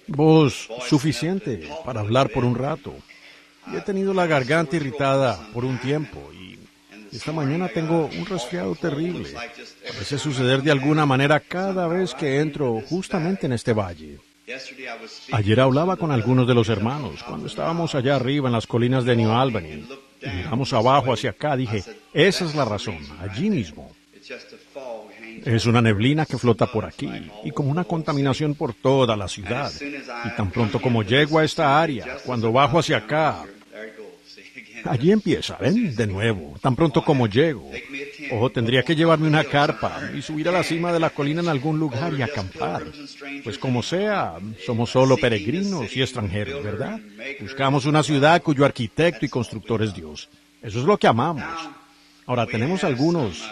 Voz suficiente para hablar por un rato. Y he tenido la garganta irritada por un tiempo y esta mañana tengo un resfriado terrible. Parece suceder de alguna manera cada vez que entro justamente en este valle. Ayer hablaba con algunos de los hermanos cuando estábamos allá arriba en las colinas de New Albany. Y miramos abajo hacia acá, dije, esa es la razón, allí mismo. Es una neblina que flota por aquí y como una contaminación por toda la ciudad. Y tan pronto como llego a esta área, cuando bajo hacia acá, allí empieza, ¿ven? De nuevo, tan pronto como llego. Tendría que llevarme una carpa y subir a la cima de la colina en algún lugar y acampar. Pues como sea, somos solo peregrinos y extranjeros, ¿verdad? Buscamos una ciudad cuyo arquitecto y constructor es Dios. Eso es lo que amamos. Ahora, tenemos algunos,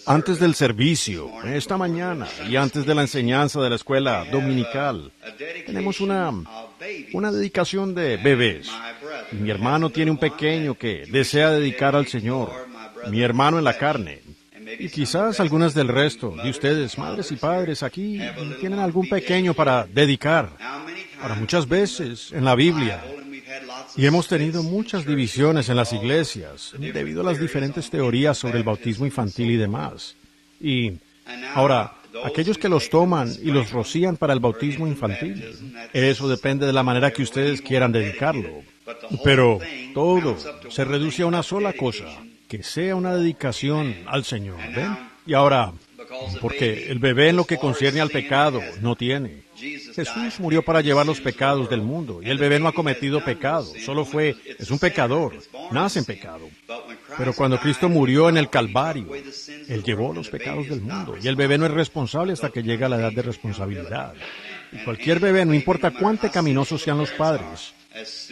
antes del servicio, esta mañana, y antes de la enseñanza de la escuela dominical, tenemos una dedicación de bebés. Mi hermano tiene un pequeño que desea dedicar al Señor, mi hermano en la carne. Y quizás algunas del resto de ustedes, madres y padres, aquí tienen algún pequeño para dedicar. Ahora, muchas veces en la Biblia, y hemos tenido muchas divisiones en las iglesias debido a las diferentes teorías sobre el bautismo infantil y demás. Y ahora, aquellos que los toman y los rocían para el bautismo infantil, eso depende de la manera que ustedes quieran dedicarlo. Pero todo se reduce a una sola cosa, que sea una dedicación al Señor, ¿ven? Y ahora, porque el bebé en lo que concierne al pecado no tiene. Jesús murió para llevar los pecados del mundo, y el bebé no ha cometido pecado, es un pecador, nace en pecado. Pero cuando Cristo murió en el Calvario, Él llevó los pecados del mundo, y el bebé no es responsable hasta que llega a la edad de responsabilidad. Y cualquier bebé, no importa cuán pecaminosos sean los padres,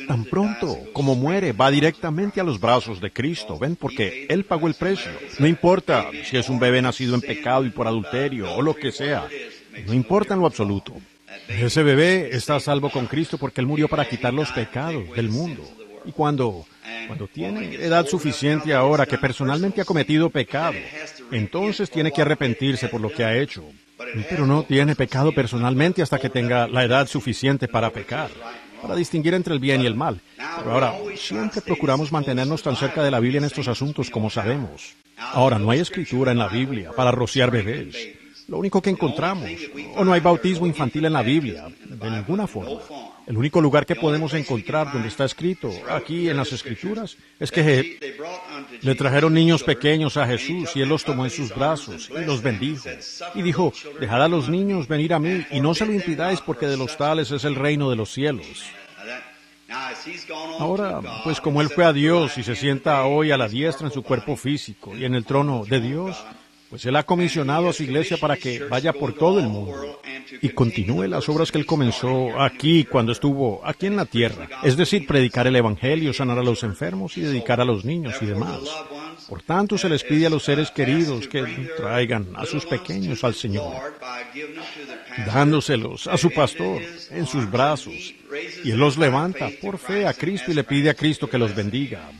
tan pronto como muere, va directamente a los brazos de Cristo, ¿ven? Porque Él pagó el precio. No importa si es un bebé nacido en pecado y por adulterio, o lo que sea, no importa en lo absoluto. Ese bebé está a salvo con Cristo porque Él murió para quitar los pecados del mundo. Y cuando tiene edad suficiente ahora que personalmente ha cometido pecado, entonces tiene que arrepentirse por lo que ha hecho. Pero no tiene pecado personalmente hasta que tenga la edad suficiente para pecar, para distinguir entre el bien y el mal. Pero ahora, siempre procuramos mantenernos tan cerca de la Biblia en estos asuntos como sabemos. Ahora, no hay escritura en la Biblia para rociar bebés. Lo único que encontramos, no hay bautismo infantil en la Biblia, de ninguna forma. El único lugar que podemos encontrar donde está escrito, aquí en las Escrituras, es que le trajeron niños pequeños a Jesús y Él los tomó en sus brazos y los bendijo. Y dijo, dejad a los niños venir a mí y no se lo impidáis porque de los tales es el reino de los cielos. Ahora, pues como Él fue a Dios y se sienta hoy a la diestra en su cuerpo físico y en el trono de Dios, pues Él ha comisionado a su iglesia para que vaya por todo el mundo y continúe las obras que Él comenzó aquí cuando estuvo aquí en la tierra. Es decir, predicar el Evangelio, sanar a los enfermos y dedicar a los niños y demás. Por tanto, se les pide a los seres queridos que traigan a sus pequeños al Señor, dándoselos a su pastor en sus brazos. Y Él los levanta por fe a Cristo y le pide a Cristo que los bendiga.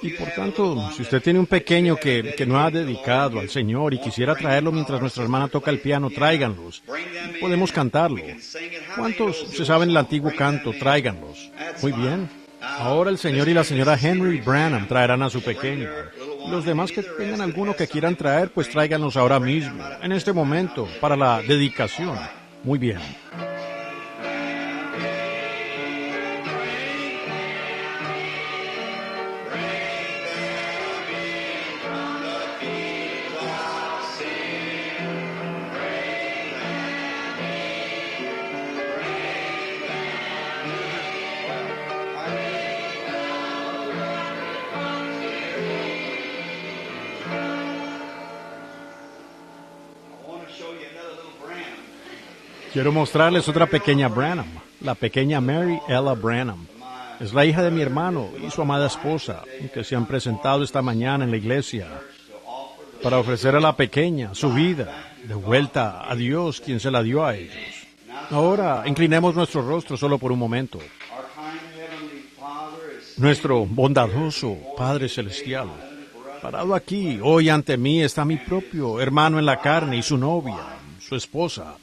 Y por tanto, si usted tiene un pequeño que no ha dedicado al Señor y quisiera traerlo mientras nuestra hermana toca el piano, tráiganlos. Podemos cantarlo. ¿Cuántos se saben el antiguo canto? Tráiganlos. Muy bien. Ahora el señor y la señora Henry Branham traerán a su pequeño. Los demás que tengan alguno que quieran traer, pues tráiganlos ahora mismo, en este momento, para la dedicación. Muy bien. Quiero mostrarles otra pequeña Branham, la pequeña Mary Ella Branham. Es la hija de mi hermano y su amada esposa, que se han presentado esta mañana en la iglesia para ofrecer a la pequeña su vida de vuelta a Dios, quien se la dio a ellos. Ahora, inclinemos nuestro rostro solo por un momento. Nuestro bondadoso Padre Celestial, parado aquí, hoy ante mí está mi propio hermano en la carne y su novia, su esposa.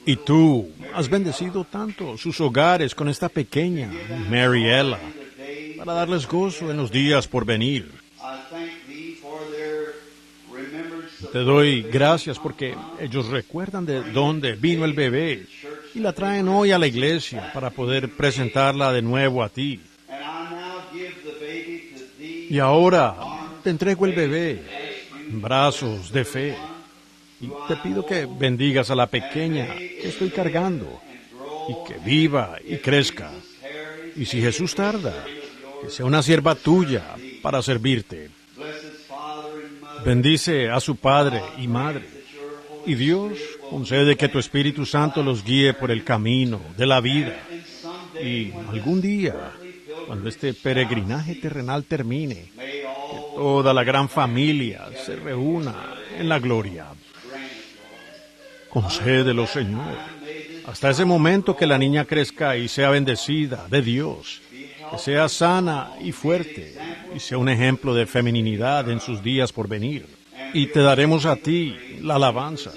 Y tú has bendecido tanto sus hogares con esta pequeña Mary Ella, para darles gozo en los días por venir. Te doy gracias porque ellos recuerdan de dónde vino el bebé y la traen hoy a la iglesia para poder presentarla de nuevo a ti. Y ahora te entrego el bebé en brazos de fe y te pido que bendigas a la pequeña que estoy cargando y que viva y crezca. Y si Jesús tarda, que sea una sierva tuya para servirte. Bendice a su padre y madre. Y Dios concede que tu Espíritu Santo los guíe por el camino de la vida. Y algún día, cuando este peregrinaje terrenal termine, que toda la gran familia se reúna en la gloria. Concédelo, Señor. Hasta ese momento que la niña crezca y sea bendecida de Dios. Que sea sana y fuerte y sea un ejemplo de feminidad en sus días por venir. Y te daremos a ti la alabanza,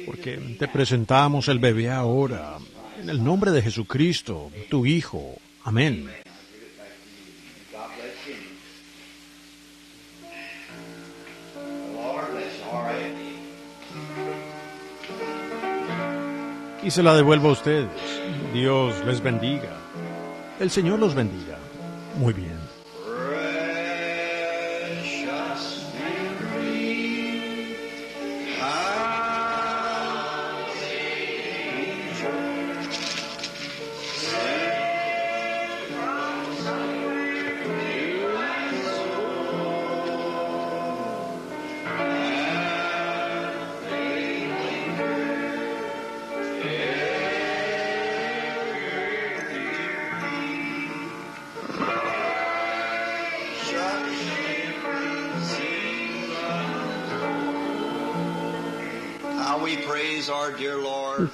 porque te presentamos el bebé ahora, en el nombre de Jesucristo, tu Hijo. Amén. Y se la devuelvo a ustedes. Dios les bendiga. El Señor los bendiga. Muy bien.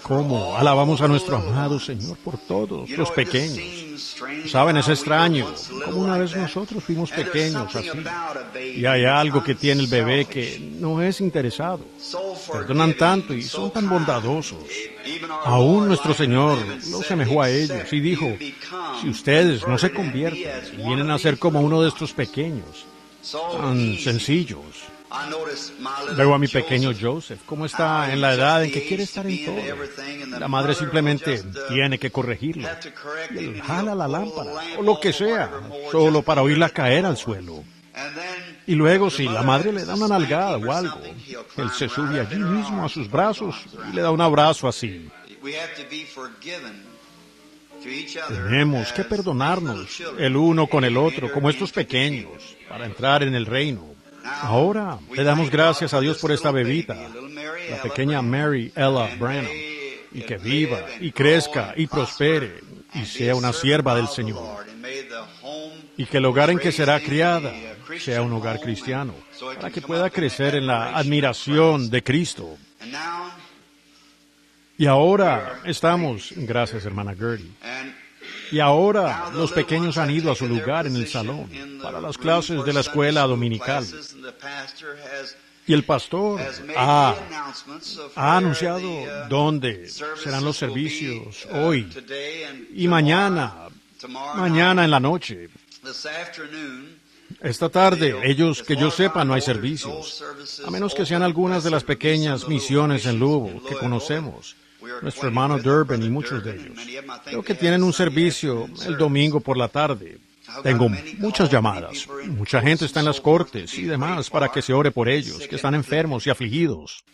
¿Cómo alabamos a nuestro amado Señor por todos los pequeños? Saben, es extraño, como una vez nosotros fuimos pequeños así. Y hay algo que tiene el bebé que no es interesado. Perdonan tanto y son tan bondadosos. Aún nuestro Señor los semejó a ellos y dijo, si ustedes no se convierten y vienen a ser como uno de estos pequeños, tan sencillos. Veo a mi pequeño Joseph, cómo está en la edad en que quiere estar en todo. La madre simplemente tiene que corregirlo. Y él jala la lámpara, o lo que sea, solo para oírla caer al suelo. Y luego, si la madre le da una nalgada o algo, él se sube allí mismo a sus brazos y le da un abrazo así. Tenemos que perdonarnos el uno con el otro, como estos pequeños, para entrar en el reino. Ahora le damos gracias a Dios por esta bebita, la pequeña Mary Ella Branham, y que viva y crezca y prospere y sea una sierva del Señor. Y que el hogar en que será criada sea un hogar cristiano, para que pueda crecer en la admiración de Cristo. Y ahora estamos, gracias hermana Gertie, y ahora los pequeños han ido a su lugar en el salón para las clases de la escuela dominical. Y el pastor ha anunciado dónde serán los servicios hoy y mañana en la noche. Esta tarde, ellos que yo sepa, no hay servicios, a menos que sean algunas de las pequeñas misiones en Louisville que conocemos. Nuestro hermano Durbin y muchos de ellos. Creo que tienen un servicio el domingo por la tarde. Tengo muchas llamadas. Mucha gente está en las cortes y demás para que se ore por ellos, que están enfermos y afligidos.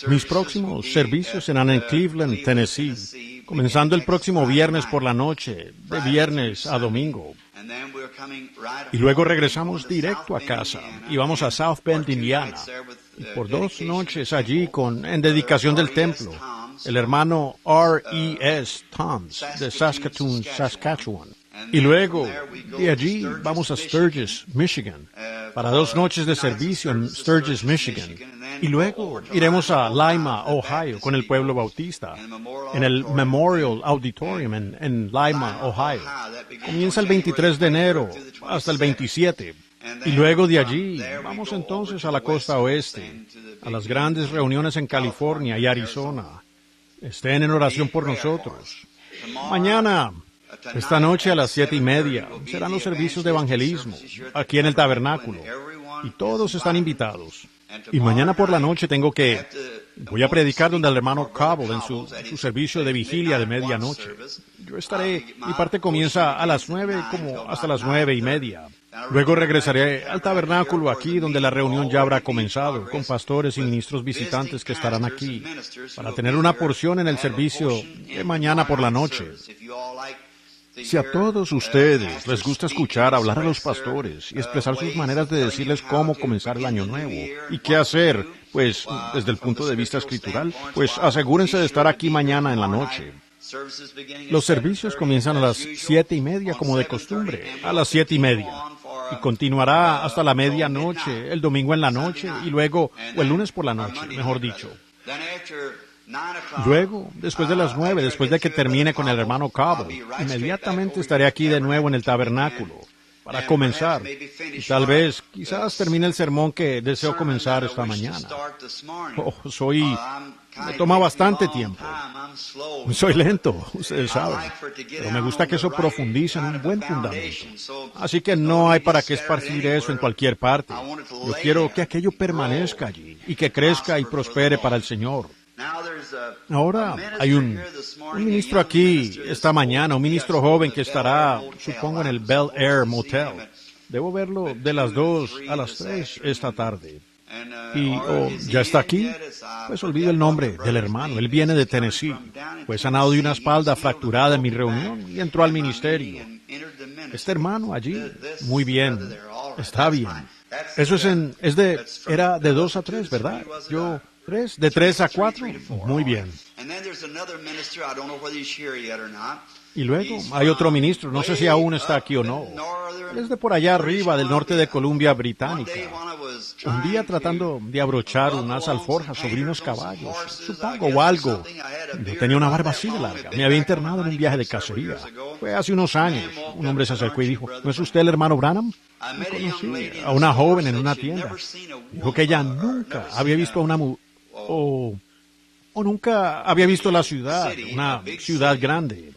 Mis próximos servicios serán en Cleveland, Tennessee, comenzando el próximo viernes por la noche, de viernes a domingo. Y luego regresamos directo a casa y vamos a South Bend, Indiana. Y por 2 noches allí en dedicación del templo. El hermano R.E.S. Toms, de Saskatoon, Saskatchewan. Y luego, de allí, vamos a Sturgis, Michigan, para 2 noches de servicio en Sturgis, Michigan. Y luego iremos a Lima, Ohio, con el pueblo bautista, en el Memorial Auditorium en Lima, Ohio. Comienza el 23 de enero hasta el 27. Y luego de allí, vamos entonces a la costa oeste, a las grandes reuniones en California y Arizona. Estén en oración por nosotros. Mañana, esta noche a las 7:30, serán los servicios de evangelismo, aquí en el tabernáculo. Y todos están invitados. Y mañana por la noche voy a predicar donde el hermano Cobble en su servicio de vigilia de medianoche. Yo estaré, mi parte comienza a las 9, como hasta las 9:30. Luego regresaré al tabernáculo aquí donde la reunión ya habrá comenzado, con pastores y ministros visitantes que estarán aquí, para tener una porción en el servicio de mañana por la noche. Si a todos ustedes les gusta escuchar hablar a los pastores y expresar sus maneras de decirles cómo comenzar el año nuevo y qué hacer, pues desde el punto de vista escritural, pues asegúrense de estar aquí mañana en la noche. Los servicios comienzan a las 7:30 como de costumbre, a las 7:30. Y continuará hasta la medianoche, el domingo en la noche, y luego, o el lunes por la noche, mejor dicho. Luego, después de las 9, después de que termine con el hermano Cobble, inmediatamente estaré aquí de nuevo en el tabernáculo, para comenzar. Y tal vez, quizás termine el sermón que deseo comenzar esta mañana. Me toma bastante tiempo. Soy lento, ustedes saben, pero me gusta que eso profundice en un buen fundamento. Así que no hay para qué esparcir eso en cualquier parte. Yo quiero que aquello permanezca allí y que crezca y prospere para el Señor. Ahora hay un ministro aquí esta mañana, un ministro joven que estará, supongo, en el Bel Air Motel. Debo verlo de las 2 a las 3 esta tarde. Y, ¿ya está aquí? Pues olvido el nombre del hermano. Él viene de Tennessee. Fue sanado de una espalda fracturada en mi reunión y entró al ministerio. Este hermano allí, muy bien, está bien. Eso era de 2 a 3, ¿verdad? De 3 a 4, muy bien. Y luego hay otro ministro, no sé si aún está aquí o no. Es de por allá arriba, del norte de Columbia Británica. Un día tratando de abrochar unas alforjas sobre unos caballos, supongo, o algo. Yo tenía una barba así de larga. Me había internado en un viaje de cacería. Fue hace unos años. Un hombre se acercó y dijo, ¿no es usted el hermano Branham? Me conocí a una joven en una tienda. Dijo que ella nunca había visto a una o nunca había visto la ciudad, una ciudad grande.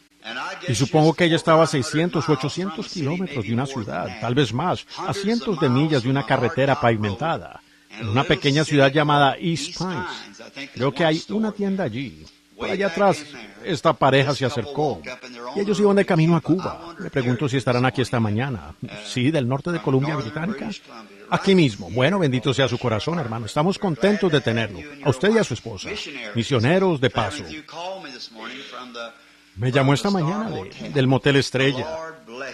Y supongo que ella estaba a 600 o 800 kilómetros de una ciudad, tal vez más, a cientos de millas de una carretera pavimentada, en una pequeña ciudad llamada East Pines. Creo que hay una tienda allí. Por allá atrás, esta pareja se acercó y ellos iban de camino a Cuba. Me pregunto si estarán aquí esta mañana. Sí, del norte de Columbia Británica. Aquí mismo. Bueno, bendito sea su corazón, hermano. Estamos contentos de tenerlo. A usted y a su esposa. Misioneros de paso. Me llamó esta mañana del Motel Estrella.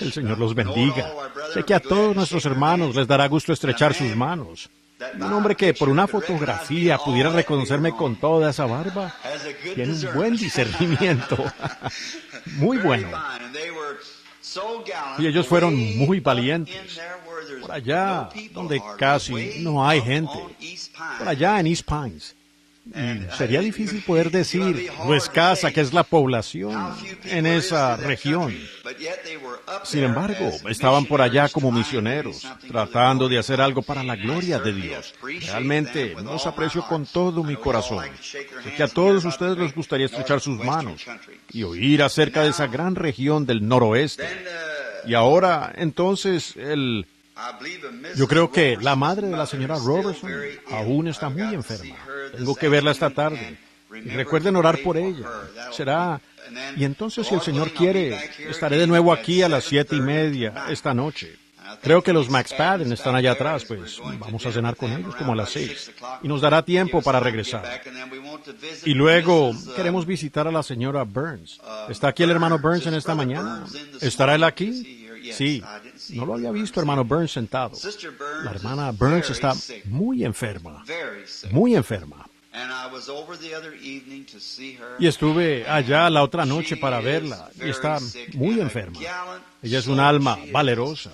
El Señor los bendiga. Sé que a todos nuestros hermanos les dará gusto estrechar sus manos. Un hombre que por una fotografía pudiera reconocerme con toda esa barba, tiene un buen discernimiento. Muy bueno. Y ellos fueron muy valientes. Por allá, donde casi no hay gente. Por allá en East Pines. Y sería difícil poder decir lo escasa que es la población en esa región. Sin embargo, estaban por allá como misioneros, tratando de hacer algo para la gloria de Dios. Realmente los aprecio con todo mi corazón. Sé que a todos ustedes les gustaría estrechar sus manos y oír acerca de esa gran región del noroeste. Y ahora, entonces, yo creo que la madre de la señora Robertson aún está muy enferma. Tengo que verla esta tarde. Y recuerden orar por ella. Y entonces, si el Señor quiere, estaré de nuevo aquí a las 7:30 esta noche. Creo que los McSpadden están allá atrás, pues vamos a cenar con ellos como a las 6. Y nos dará tiempo para regresar. Y luego queremos visitar a la señora Burns. ¿Está aquí el hermano Burns en esta mañana? ¿Estará él aquí? Sí. No lo había visto, hermano Burns, sentado. La hermana Burns está muy enferma. Muy enferma. Y estuve allá la otra noche para verla, y está muy enferma. Ella es un alma valerosa,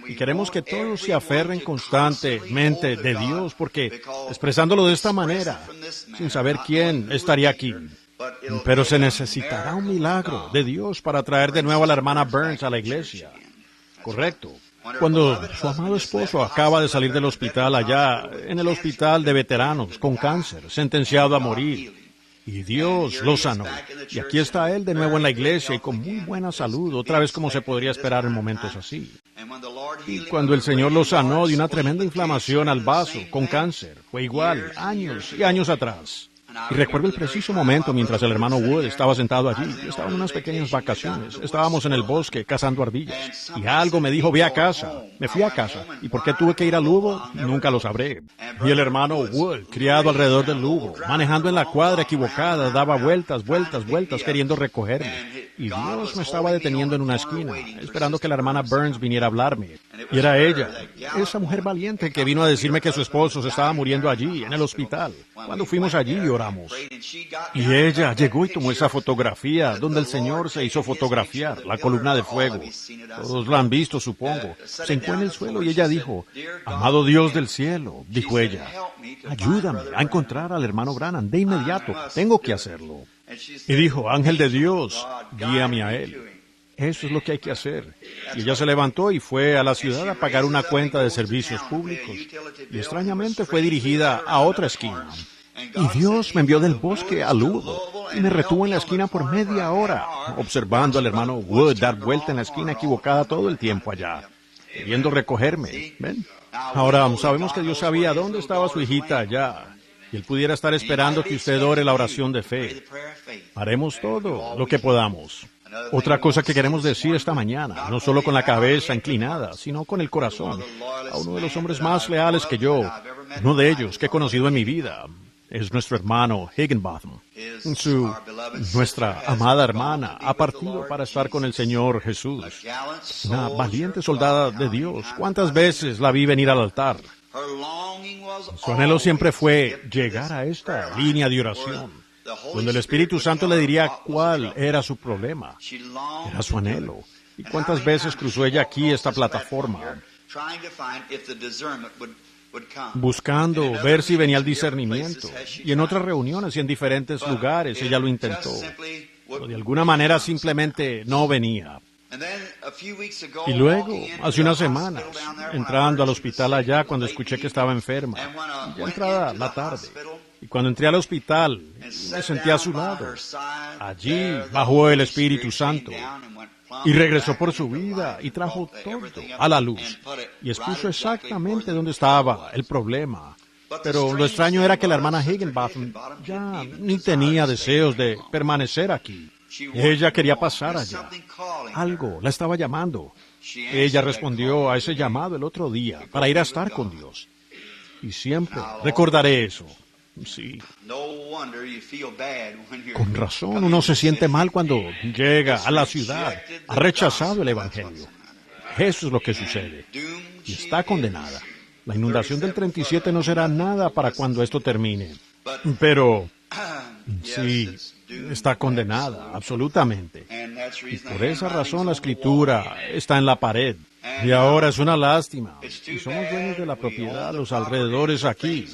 y queremos que todos se aferren constantemente de Dios, porque expresándolo de esta manera, sin saber quién estaría aquí, pero se necesitará un milagro de Dios para traer de nuevo a la hermana Burns a la iglesia. Correcto. Cuando su amado esposo acaba de salir del hospital allá, en el hospital de veteranos, con cáncer, sentenciado a morir. Y Dios lo sanó. Y aquí está él de nuevo en la iglesia y con muy buena salud, otra vez como se podría esperar en momentos así. Y cuando el Señor lo sanó de una tremenda inflamación al vaso, con cáncer, fue igual, años y años atrás. Y recuerdo el preciso momento mientras el hermano Wood estaba sentado allí. Yo estaba en unas pequeñas vacaciones. Estábamos en el bosque cazando ardillas. Y algo me dijo, ve a casa. Me fui a casa. ¿Y por qué tuve que ir al Lugo? Nunca lo sabré. Y el hermano Wood, criado alrededor del Lugo, manejando en la cuadra equivocada, daba vueltas, queriendo recogerme. Y Dios me estaba deteniendo en una esquina, esperando que la hermana Burns viniera a hablarme. Y era ella, esa mujer valiente que vino a decirme que su esposo se estaba muriendo allí, en el hospital. Cuando fuimos allí y oramos. Y ella llegó y tomó esa fotografía donde el Señor se hizo fotografiar, la columna de fuego. Todos la han visto, supongo. Se hincó en el suelo y ella dijo, amado Dios del cielo, dijo ella, ayúdame a encontrar al hermano Branham de inmediato, tengo que hacerlo. Y dijo, ángel de Dios, guíame a él. Eso es lo que hay que hacer. Y ella se levantó y fue a la ciudad a pagar una cuenta de servicios públicos. Y extrañamente fue dirigida a otra esquina. Y Dios me envió del bosque al Lugo y me retuvo en la esquina por media hora, observando al hermano Wood dar vuelta en la esquina equivocada todo el tiempo allá, queriendo recogerme. ¿Ven? Ahora sabemos que Dios sabía dónde estaba su hijita allá. Y Él pudiera estar esperando que usted ore la oración de fe. Haremos todo lo que podamos. Otra cosa que queremos decir esta mañana, no solo con la cabeza inclinada, sino con el corazón, a uno de los hombres más leales que yo, uno de ellos que he conocido en mi vida, es nuestro hermano Higginbotham. Nuestra amada hermana ha partido para estar con el Señor Jesús. Una valiente soldada de Dios. ¿Cuántas veces la vi venir al altar? Su anhelo siempre fue llegar a esta línea de oración, donde el Espíritu Santo le diría cuál era su problema. Era su anhelo. ¿Y cuántas veces cruzó ella aquí esta plataforma? Buscando ver si venía el discernimiento. Y en otras reuniones y en diferentes lugares ella lo intentó. Pero de alguna manera simplemente no venía. Y luego, hace unas semanas, entrando al hospital allá cuando escuché que estaba enferma, ya entrada la tarde, y cuando entré al hospital, me senté a su lado. Allí bajó el Espíritu Santo y regresó por su vida y trajo todo a la luz y expuso exactamente dónde estaba el problema. Pero lo extraño era que la hermana Higginbotham ya ni tenía deseos de permanecer aquí. Ella quería pasar allá. Algo la estaba llamando. Ella respondió a ese llamado el otro día para ir a estar con Dios. Y siempre recordaré eso. Sí. Con razón uno se siente mal cuando llega a la ciudad, ha rechazado el Evangelio. Eso es lo que sucede. Y está condenada. La inundación del 37 no será nada para cuando esto termine. Pero sí, está condenada, absolutamente. Y por esa razón la escritura está en la pared. Y ahora es una lástima. Y somos dueños de la propiedad a los alrededores aquí.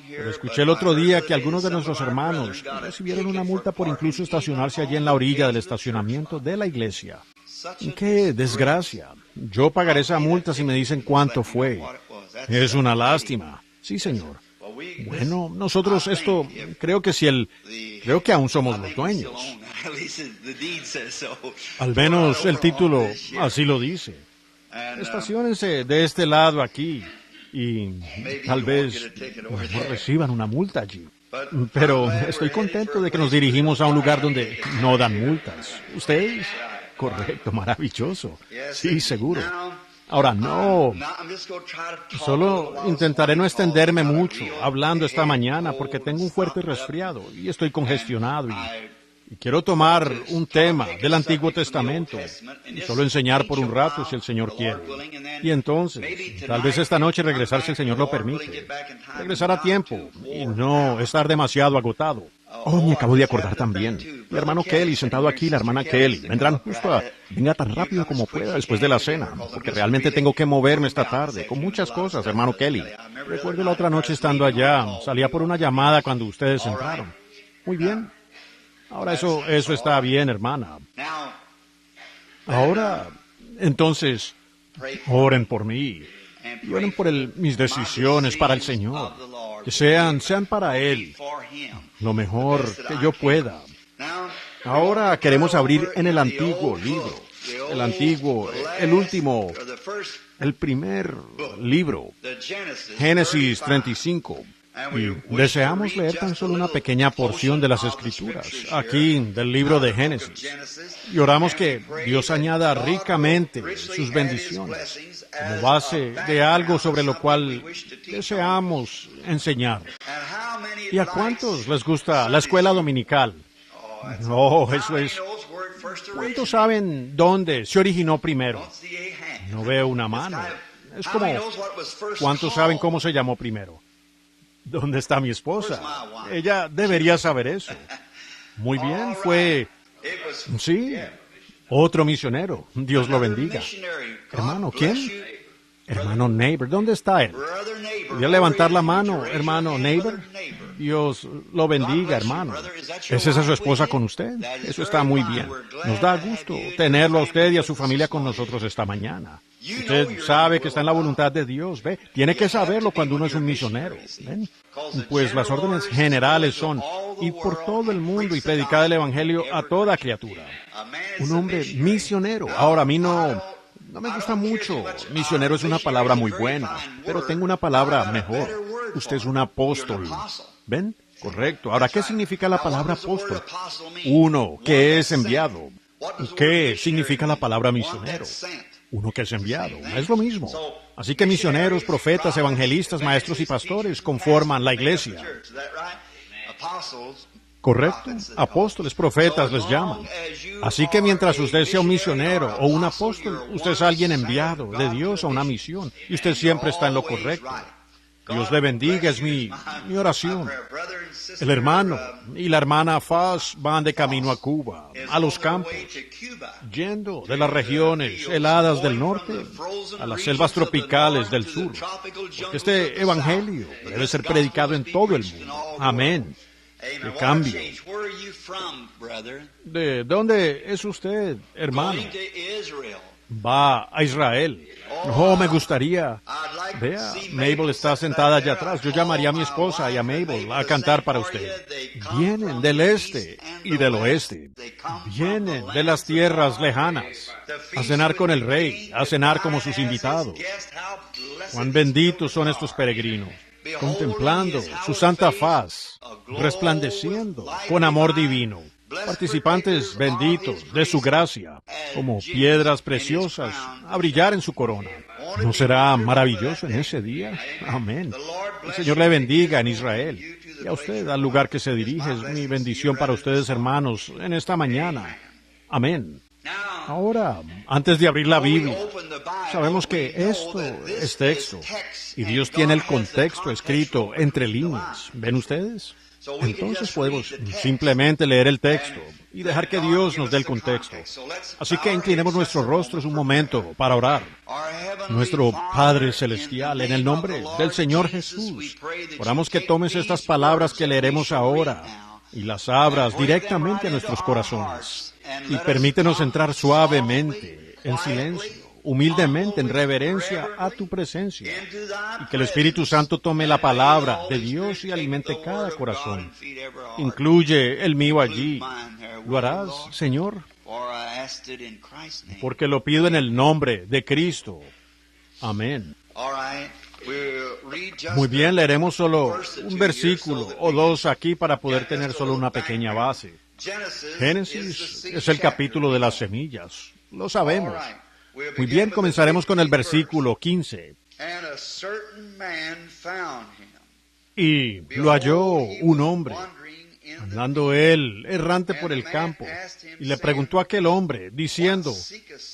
Pero escuché el otro día que algunos de nuestros hermanos recibieron una multa por incluso estacionarse allí en la orilla del estacionamiento de la iglesia. ¡Qué desgracia! Yo pagaré esa multa si me dicen cuánto fue. Es una lástima. Sí, señor. Bueno, nosotros creo que aún somos los dueños. Al menos el título así lo dice. Estaciónense de este lado aquí y tal vez no reciban una multa allí. Pero estoy contento de que nos dirigimos a un lugar donde no dan multas. ¿Ustedes? Correcto, maravilloso. Sí, seguro. Ahora, no. Solo intentaré no extenderme mucho hablando esta mañana porque tengo un fuerte resfriado y estoy congestionado y quiero tomar un tema del Antiguo Testamento y solo enseñar por un rato si el Señor quiere. Y entonces, tal vez esta noche regresar si el Señor lo permite. Regresar a tiempo y no estar demasiado agotado. Oh, me acabo de acordar también. El hermano Kelly, sentado aquí, la hermana Kelly. Vendrán justo venga tan rápido como pueda después de la cena, porque realmente tengo que moverme esta tarde, con muchas cosas, hermano Kelly. Recuerdo la otra noche estando allá, salía por una llamada cuando ustedes entraron. Muy bien. Ahora eso está bien, hermana. Ahora, entonces, Oren por mí y oren por mis decisiones para el Señor, que sean para Él lo mejor que yo pueda. Ahora queremos abrir en el antiguo libro, el último, el primer libro, Génesis 35. Y deseamos leer tan solo una pequeña porción de las Escrituras, aquí del libro de Génesis. Y oramos que Dios añada ricamente sus bendiciones como base de algo sobre lo cual deseamos enseñar. ¿Y a cuántos les gusta la escuela dominical? No, eso es... ¿Cuántos saben dónde se originó primero? No veo una mano. Es como... ¿Cuántos saben cómo se llamó primero? ¿Dónde está mi esposa? Ella debería saber eso. Muy bien, fue... Sí, otro misionero. Dios lo bendiga. Hermano, ¿quién? Hermano Neighbor, ¿dónde está él? Voy a levantar la mano, hermano Neighbor. Dios lo bendiga, hermano. ¿Es esa su esposa con usted? Eso está muy bien. Nos da gusto tenerlo a usted y a su familia con nosotros esta mañana. Usted sabe que está en la voluntad de Dios, ¿ve? Tiene que saberlo cuando uno es un misionero, ¿ven? Pues las órdenes generales son ir por todo el mundo y predicar el Evangelio a toda criatura. Un hombre misionero. Ahora, a mí no me gusta mucho. Misionero es una palabra muy buena, pero tengo una palabra mejor. Usted es un apóstol. ¿Ven? Correcto. Ahora, ¿qué significa la palabra apóstol? Uno que es enviado. ¿Qué significa la palabra misionero? Uno que es enviado. Es lo mismo. Así que misioneros, profetas, evangelistas, maestros y pastores conforman la iglesia. Correcto. Apóstoles, profetas les llaman. Así que mientras usted sea un misionero o un apóstol, usted es alguien enviado de Dios a una misión. Y usted siempre está en lo correcto. Dios le bendiga, es mi oración. El hermano y la hermana Faz van de camino a Cuba, a los campos, yendo de las regiones heladas del norte a las selvas tropicales del sur. Porque este evangelio debe ser predicado en todo el mundo. Amén. ¡Qué cambio! ¿De dónde es usted, hermano? Va a Israel. Oh, me gustaría. Vea, Mabel está sentada allá atrás. Yo llamaría a mi esposa y a Mabel a cantar para usted. Vienen del este y del oeste. Vienen de las tierras lejanas a cenar con el rey, a cenar como sus invitados. Cuán benditos son estos peregrinos, contemplando su santa faz, resplandeciendo con amor divino. Participantes benditos de su gracia, como piedras preciosas a brillar en su corona. ¿No será maravilloso en ese día? Amén. El Señor le bendiga en Israel. Y a usted, al lugar que se dirige, es mi bendición para ustedes, hermanos, en esta mañana. Amén. Ahora, antes de abrir la Biblia, sabemos que esto es texto, y Dios tiene el contexto escrito entre líneas. ¿Ven ustedes? Entonces podemos simplemente leer el texto y dejar que Dios nos dé el contexto. Así que inclinemos nuestros rostros un momento para orar. Nuestro Padre Celestial, en el nombre del Señor Jesús, oramos que tomes estas palabras que leeremos ahora y las abras directamente a nuestros corazones. Y permítenos entrar suavemente, en silencio, humildemente, en reverencia a tu presencia, y que el Espíritu Santo tome la palabra de Dios y alimente cada corazón. Incluye el mío allí. ¿Lo harás, Señor? Porque lo pido en el nombre de Cristo. Amén. Muy bien, leeremos solo un versículo o dos aquí para poder tener solo una pequeña base. Génesis es el capítulo de las semillas. Lo sabemos. Muy bien, comenzaremos con el versículo 15. Y lo halló un hombre, andando él errante por el campo, y le preguntó a aquel hombre, diciendo,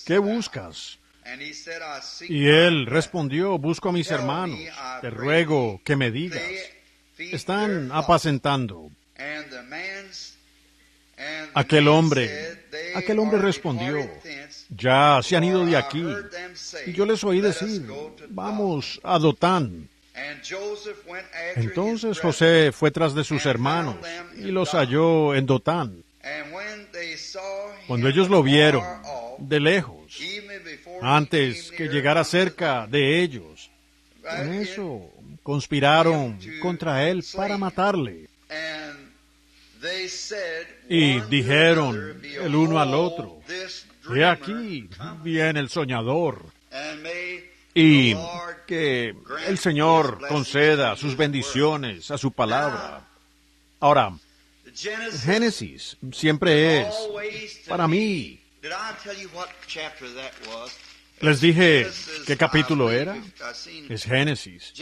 ¿qué buscas? Y él respondió, busco a mis hermanos, te ruego que me digas, están apacentando. Aquel hombre respondió, ya se han ido de aquí. Y yo les oí decir, vamos a Dotán. Entonces José fue tras de sus hermanos y los halló en Dotán. Cuando ellos lo vieron de lejos, antes que llegara cerca de ellos. Con eso conspiraron contra él para matarle. Y dijeron el uno al otro: he aquí viene el soñador. Y que el Señor conceda sus bendiciones a su palabra. Ahora, Génesis siempre es, para mí, les dije qué capítulo era. Es Génesis.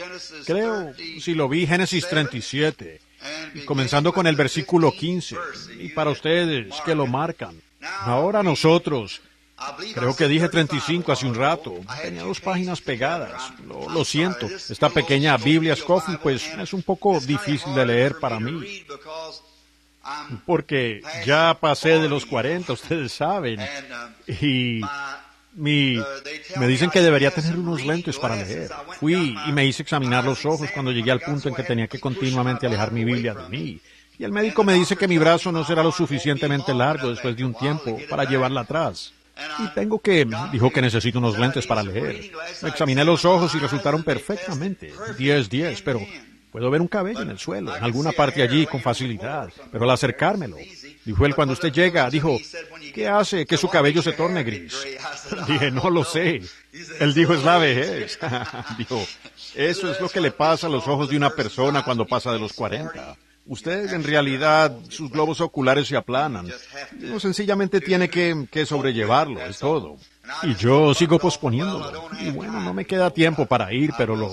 Creo, si lo vi, Génesis 37, comenzando con el versículo 15. Y para ustedes que lo marcan. Ahora nosotros, creo que dije 35 hace un rato. Tenía 2 páginas pegadas. Lo siento. Esta pequeña Biblia Scofield, pues, es un poco difícil de leer para mí. Porque ya pasé de los 40, ustedes saben. Y me dicen que debería tener unos lentes para leer. Fui y me hice examinar los ojos cuando llegué al punto en que tenía que continuamente alejar mi Biblia de mí. Y el médico me dice que mi brazo no será lo suficientemente largo después de un tiempo para llevarla atrás. Y dijo que necesito unos lentes para leer. Me examiné los ojos y resultaron perfectamente 10/10, pero puedo ver un cabello en el suelo, en alguna parte allí con facilidad, pero al acercármelo, dijo él, cuando usted llega, dijo, ¿qué hace que su cabello se torne gris? Dije, no lo sé. Él dijo, es la vejez. Dijo, eso es lo que le pasa a los ojos de una persona cuando pasa de los 40. Usted, en realidad, sus globos oculares se aplanan. Uno sencillamente tiene que sobrellevarlo, es todo. Y yo sigo posponiéndolo. Y bueno, no me queda tiempo para ir, pero lo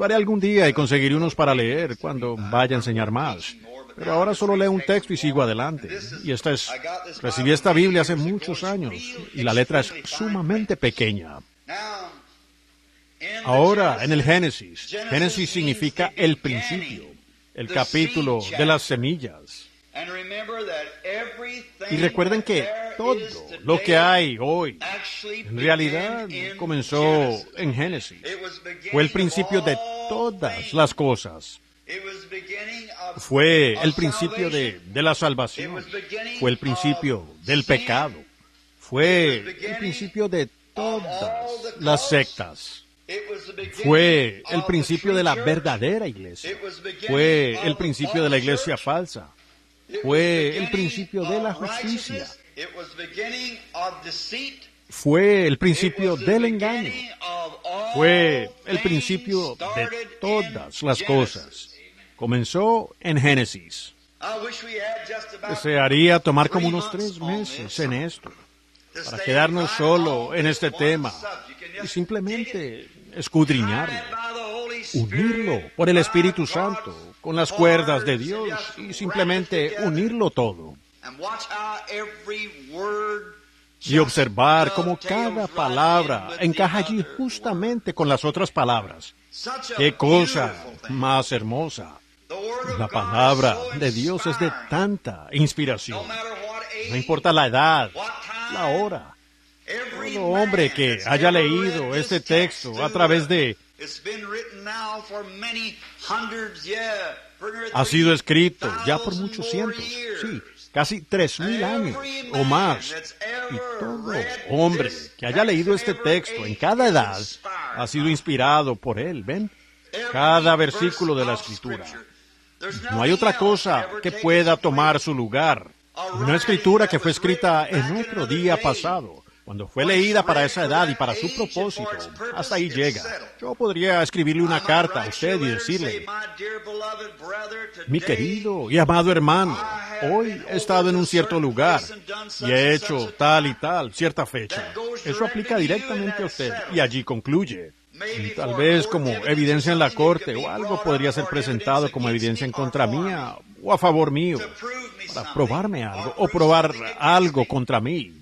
haré algún día y conseguiré unos para leer cuando vaya a enseñar más. Pero ahora solo leo un texto y sigo adelante. Y recibí esta Biblia hace muchos años y la letra es sumamente pequeña. Ahora, en el Génesis significa el principio, el capítulo de las semillas. Y recuerden que todo lo que hay hoy, en realidad, comenzó en Génesis. Fue el principio de todas las cosas. Fue el principio de la salvación. Fue el principio del pecado. Fue el principio de todas las sectas. Fue el principio de la verdadera iglesia. Fue el principio de la iglesia falsa. Fue el principio de la justicia. Fue el principio del engaño. Fue el principio de todas las cosas. Comenzó en Génesis. Desearía tomar como unos 3 meses en esto, para quedarnos solo en este tema y simplemente escudriñarlo, unirlo por el Espíritu Santo con las cuerdas de Dios y simplemente unirlo todo. Y observar cómo cada palabra encaja allí justamente con las otras palabras. ¡Qué cosa más hermosa! La palabra de Dios es de tanta inspiración. No importa la edad, la hora. Todo hombre que haya leído este texto a través de... Ha sido escrito ya por muchos cientos, sí, casi 3,000 años o más. Y todo hombre que haya leído este texto en cada edad ha sido inspirado por él, ¿ven? Cada versículo de la Escritura. No hay otra cosa que pueda tomar su lugar. Una escritura que fue escrita en otro día pasado, cuando fue leída para esa edad y para su propósito, hasta ahí llega. Yo podría escribirle una carta a usted y decirle, mi querido y amado hermano, hoy he estado en un cierto lugar y he hecho tal y tal, cierta fecha. Eso aplica directamente a usted y allí concluye. Y tal vez como evidencia en la corte o algo podría ser presentado como evidencia en contra mía o a favor mío, para probarme algo o probar algo contra mí.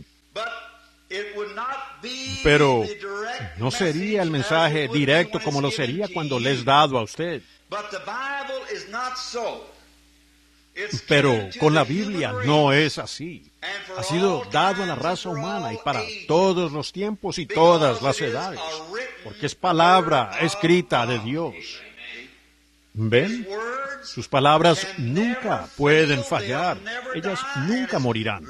Pero no sería el mensaje directo como lo sería cuando le es dado a usted. Pero con la Biblia no es así. Ha sido dado a la raza humana y para todos los tiempos y todas las edades, porque es palabra escrita de Dios. ¿Ven? Sus palabras nunca pueden fallar. Ellas nunca morirán.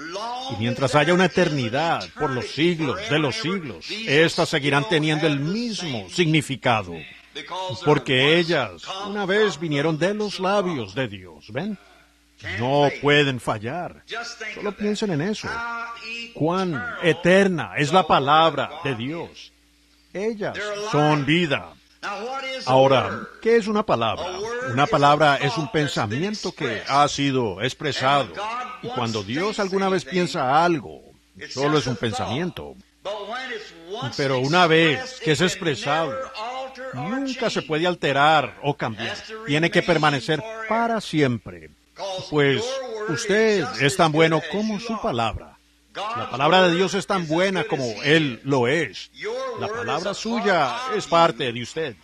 Y mientras haya una eternidad por los siglos de los siglos, éstas seguirán teniendo el mismo significado. Porque ellas una vez vinieron de los labios de Dios, ¿ven? No pueden fallar. Solo piensen en eso. Cuán eterna es la palabra de Dios. Ellas son vida. Ahora, ¿qué es una palabra? Una palabra es un pensamiento que ha sido expresado. Y cuando Dios alguna vez piensa algo, solo es un pensamiento. Pero una vez que es expresado, nunca se puede alterar o cambiar. Tiene que permanecer para siempre. Pues usted es tan bueno como su palabra. La palabra de Dios es tan buena como Él lo es. La palabra suya es parte de usted.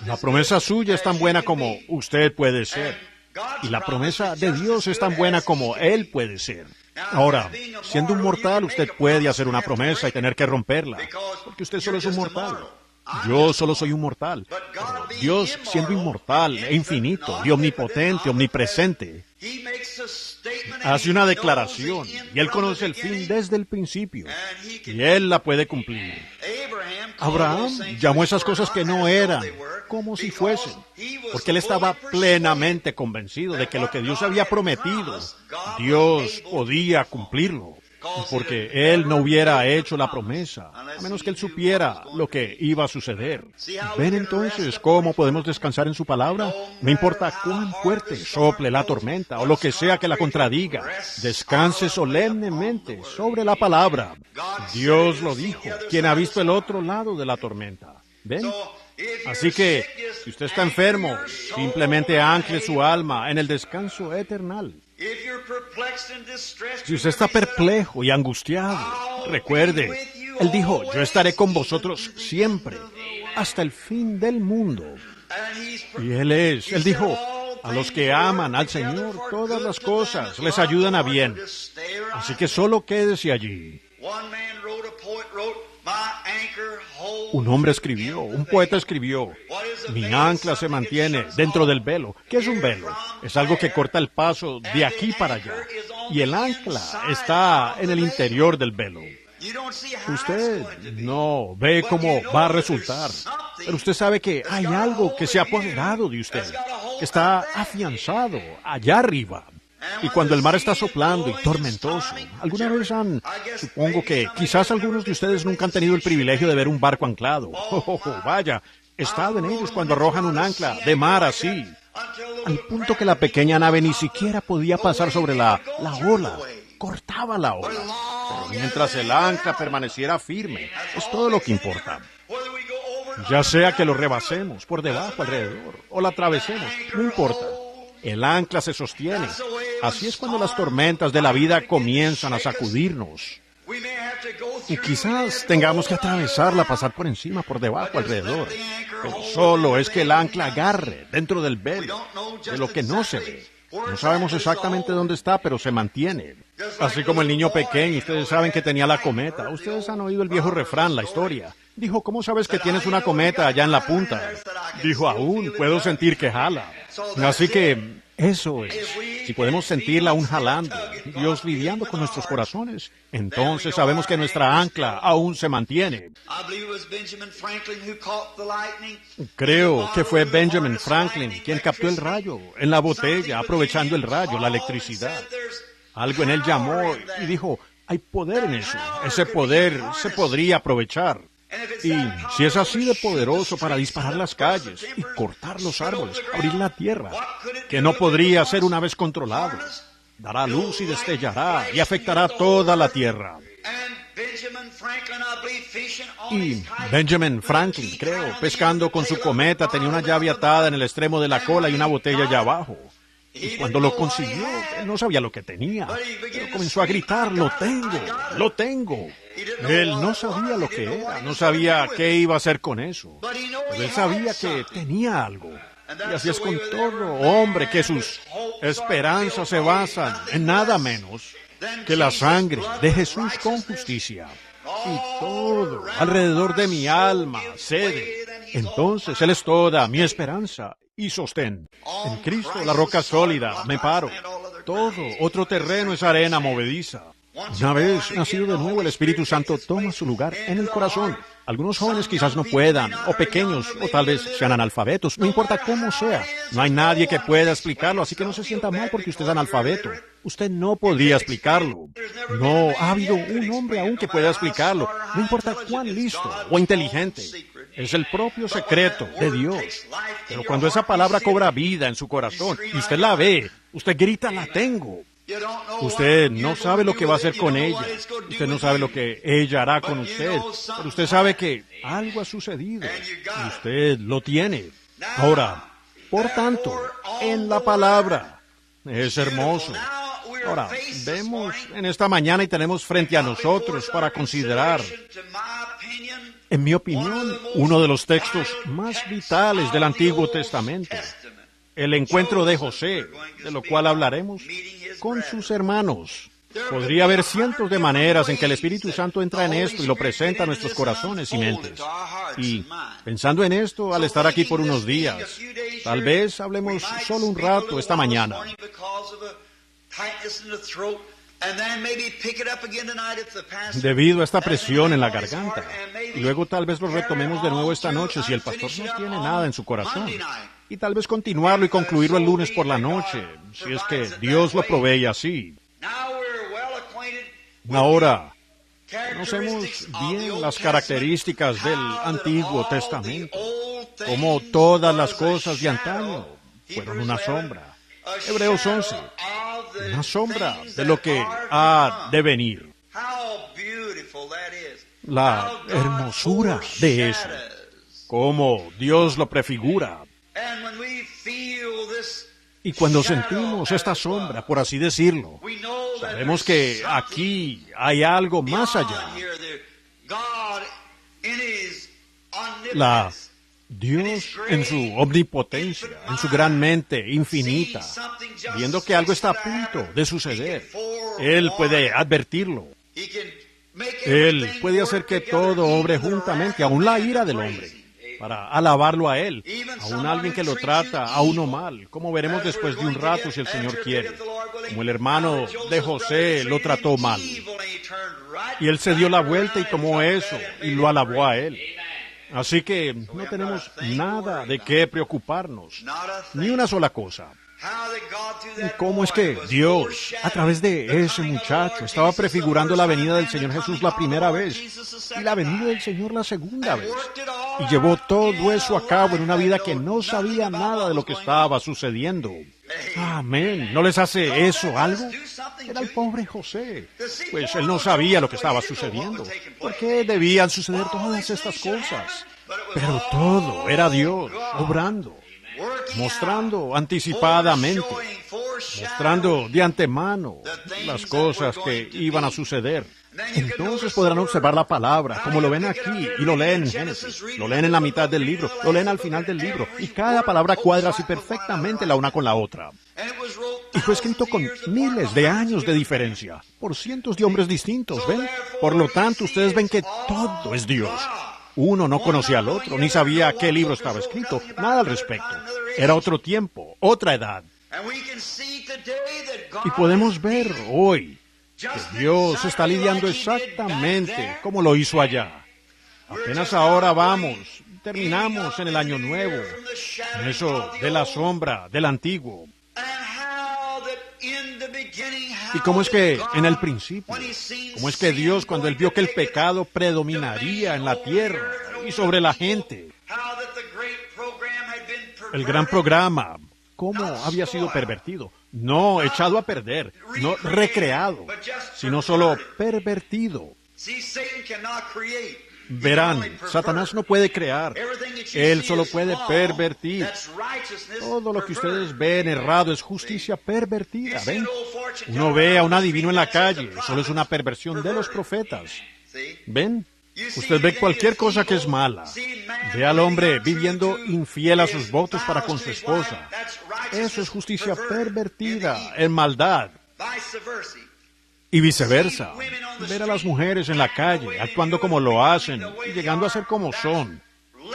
La promesa suya es tan buena como usted puede ser. Y la promesa de Dios es tan buena como Él puede ser. Ahora, siendo un mortal, usted puede hacer una promesa y tener que romperla, porque usted solo es un mortal. Yo solo soy un mortal. Pero Dios, siendo inmortal e infinito y omnipotente, omnipresente, hace una declaración y Él conoce el fin desde el principio y Él la puede cumplir. Abraham llamó esas cosas que no eran como si fuesen, porque él estaba plenamente convencido de que lo que Dios había prometido, Dios podía cumplirlo. Porque Él no hubiera hecho la promesa, a menos que Él supiera lo que iba a suceder. ¿Ven entonces cómo podemos descansar en su palabra? No importa cuán fuerte sople la tormenta o lo que sea que la contradiga, descanse solemnemente sobre la palabra. Dios lo dijo. ¿Quién ha visto el otro lado de la tormenta? ¿Ven? Así que, si usted está enfermo, simplemente ancle su alma en el descanso eternal. Si usted está perplejo y angustiado, recuerde, Él dijo, yo estaré con vosotros siempre, hasta el fin del mundo. Y Él dijo, a los que aman al Señor, todas las cosas les ayudan a bien. Así que solo quédese allí. Un hombre escribió, un poeta escribió, mi ancla se mantiene dentro del velo. ¿Qué es un velo? Es algo que corta el paso de aquí para allá. Y el ancla está en el interior del velo. Usted no ve cómo va a resultar, pero usted sabe que hay algo que se ha apoderado de usted, que está afianzado allá arriba. Y cuando el mar está soplando y tormentoso, ¿alguna vez supongo que quizás algunos de ustedes nunca han tenido el privilegio de ver un barco anclado? Vaya, estado en ellos cuando arrojan un ancla de mar así, al punto que la pequeña nave ni siquiera podía pasar sobre la ola, cortaba la ola. Pero mientras el ancla permaneciera firme, es todo lo que importa. Ya sea que lo rebasemos por debajo, alrededor, o la atravesemos, no importa. El ancla se sostiene. Así es cuando las tormentas de la vida comienzan a sacudirnos. Y quizás tengamos que atravesarla, pasar por encima, por debajo, alrededor. Pero solo es que el ancla agarre dentro del velo, de lo que no se ve. No sabemos exactamente dónde está, pero se mantiene. Así como el niño pequeño, ustedes saben que tenía la cometa. Ustedes han oído el viejo refrán, la historia. Dijo, ¿cómo sabes que tienes una cometa allá en la punta? Dijo, aún puedo sentir que jala. Así que eso es. Si podemos sentirla aún jalando, Dios lidiando con nuestros corazones, entonces sabemos que nuestra ancla aún se mantiene. Creo que fue Benjamin Franklin quien captó el rayo en la botella, aprovechando el rayo, la electricidad. Algo en él llamó y dijo, hay poder en eso. Ese poder se podría aprovechar. Y si es así de poderoso para disparar las calles y cortar los árboles, abrir la tierra, que no podría ser una vez controlado, dará luz y destellará y afectará toda la tierra. Y Benjamin Franklin, creo, pescando con su cometa, tenía una llave atada en el extremo de la cola y una botella allá abajo. Y cuando lo consiguió, él no sabía lo que tenía, pero comenzó a gritar, ¡lo tengo! ¡Lo tengo! Él no sabía lo que era, no sabía qué iba a hacer con eso, pero él sabía que tenía algo. Y así es con todo hombre, que sus esperanzas se basan en nada menos que la sangre de Jesús con justicia. Y todo alrededor de mi alma cede. Entonces Él es toda mi esperanza y sostén. En Cristo, la roca sólida, me paro. todo otro terreno es arena movediza. Una vez nacido de nuevo, el Espíritu Santo toma su lugar en el corazón. Algunos jóvenes quizás no puedan, o pequeños, o tal vez sean analfabetos, no importa cómo sea. No hay nadie que pueda explicarlo, así que no se sienta mal porque usted es analfabeto. Usted no podría explicarlo. No ha habido un hombre aún que pueda explicarlo, no importa cuán listo o inteligente. Es el propio secreto de Dios. Pero cuando esa palabra cobra vida en su corazón y usted la ve, usted grita, la tengo. Usted no sabe lo que va a hacer con ella. Usted no sabe lo que ella hará con usted. Pero usted sabe que algo ha sucedido y usted lo tiene. Ahora, por tanto, en la palabra. Es hermoso. Ahora, vemos en esta mañana y tenemos frente a nosotros para considerar, en mi opinión, uno de los textos más vitales del Antiguo Testamento. El encuentro de José, de lo cual hablaremos, con sus hermanos. Podría haber cientos de maneras en que el Espíritu Santo entra en esto y lo presenta a nuestros corazones y mentes. Y pensando en esto, al estar aquí por unos días, tal vez hablemos solo un rato esta mañana. Debido a esta presión en la garganta. Y luego tal vez lo retomemos de nuevo esta noche si el pastor no tiene nada en su corazón. Y tal vez continuarlo y concluirlo el lunes por la noche, si es que Dios lo provee así. Ahora, conocemos bien las características del Antiguo Testamento, como todas las cosas de antaño fueron una sombra. Hebreos 11, una sombra de lo que ha de venir. La hermosura de eso, cómo Dios lo prefigura. Y cuando sentimos esta sombra, por así decirlo, sabemos que aquí hay algo más allá. Dios en su omnipotencia, en su gran mente infinita, viendo que algo está a punto de suceder, Él puede advertirlo. Él puede hacer que todo obre juntamente, aun la ira del hombre, para alabarlo a Él, aun alguien que lo trata a uno mal, como veremos después de un rato si el Señor quiere, como el hermano de José lo trató mal. Y Él se dio la vuelta y tomó eso y lo alabó a Él. Así que no tenemos nada de qué preocuparnos, ni una sola cosa. ¿Y cómo es que Dios, a través de ese muchacho, estaba prefigurando la venida del Señor Jesús la primera vez y la venida del Señor la segunda vez? Y llevó todo eso a cabo en una vida que no sabía nada de lo que estaba sucediendo. Amén. ¿No les hace eso algo? Era el pobre José. Pues él no sabía lo que estaba sucediendo. ¿Por qué debían suceder todas estas cosas? Pero todo era Dios, obrando, mostrando anticipadamente, mostrando de antemano las cosas que iban a suceder. Entonces podrán observar la palabra, como lo ven aquí, y lo leen en Génesis, lo leen en la mitad del libro, lo leen al final del libro, y cada palabra cuadra así perfectamente la una con la otra. Y fue escrito con miles de años de diferencia, por cientos de hombres distintos, ¿ven? Por lo tanto, ustedes ven que todo es Dios. Uno no conocía al otro, ni sabía qué libro estaba escrito, nada al respecto. Era otro tiempo, otra edad. Y podemos ver hoy que Dios está lidiando exactamente como lo hizo allá. Apenas ahora terminamos en el año nuevo, en eso de la sombra del antiguo. Y cómo es que en el principio, cómo es que Dios, cuando Él vio que el pecado predominaría en la tierra y sobre la gente, el gran programa, cómo había sido pervertido, no echado a perder, no recreado, sino solo pervertido. Verán, Satanás no puede crear, él solo puede pervertir. Todo lo que ustedes ven errado es justicia pervertida, ¿ven? Uno ve a un adivino en la calle, solo es una perversión de los profetas. ¿Ven? Usted ve cualquier cosa que es mala. Ve al hombre viviendo infiel a sus votos para con su esposa. Eso es justicia pervertida, en maldad. Y viceversa. Ver a las mujeres en la calle, actuando como lo hacen, y llegando a ser como son.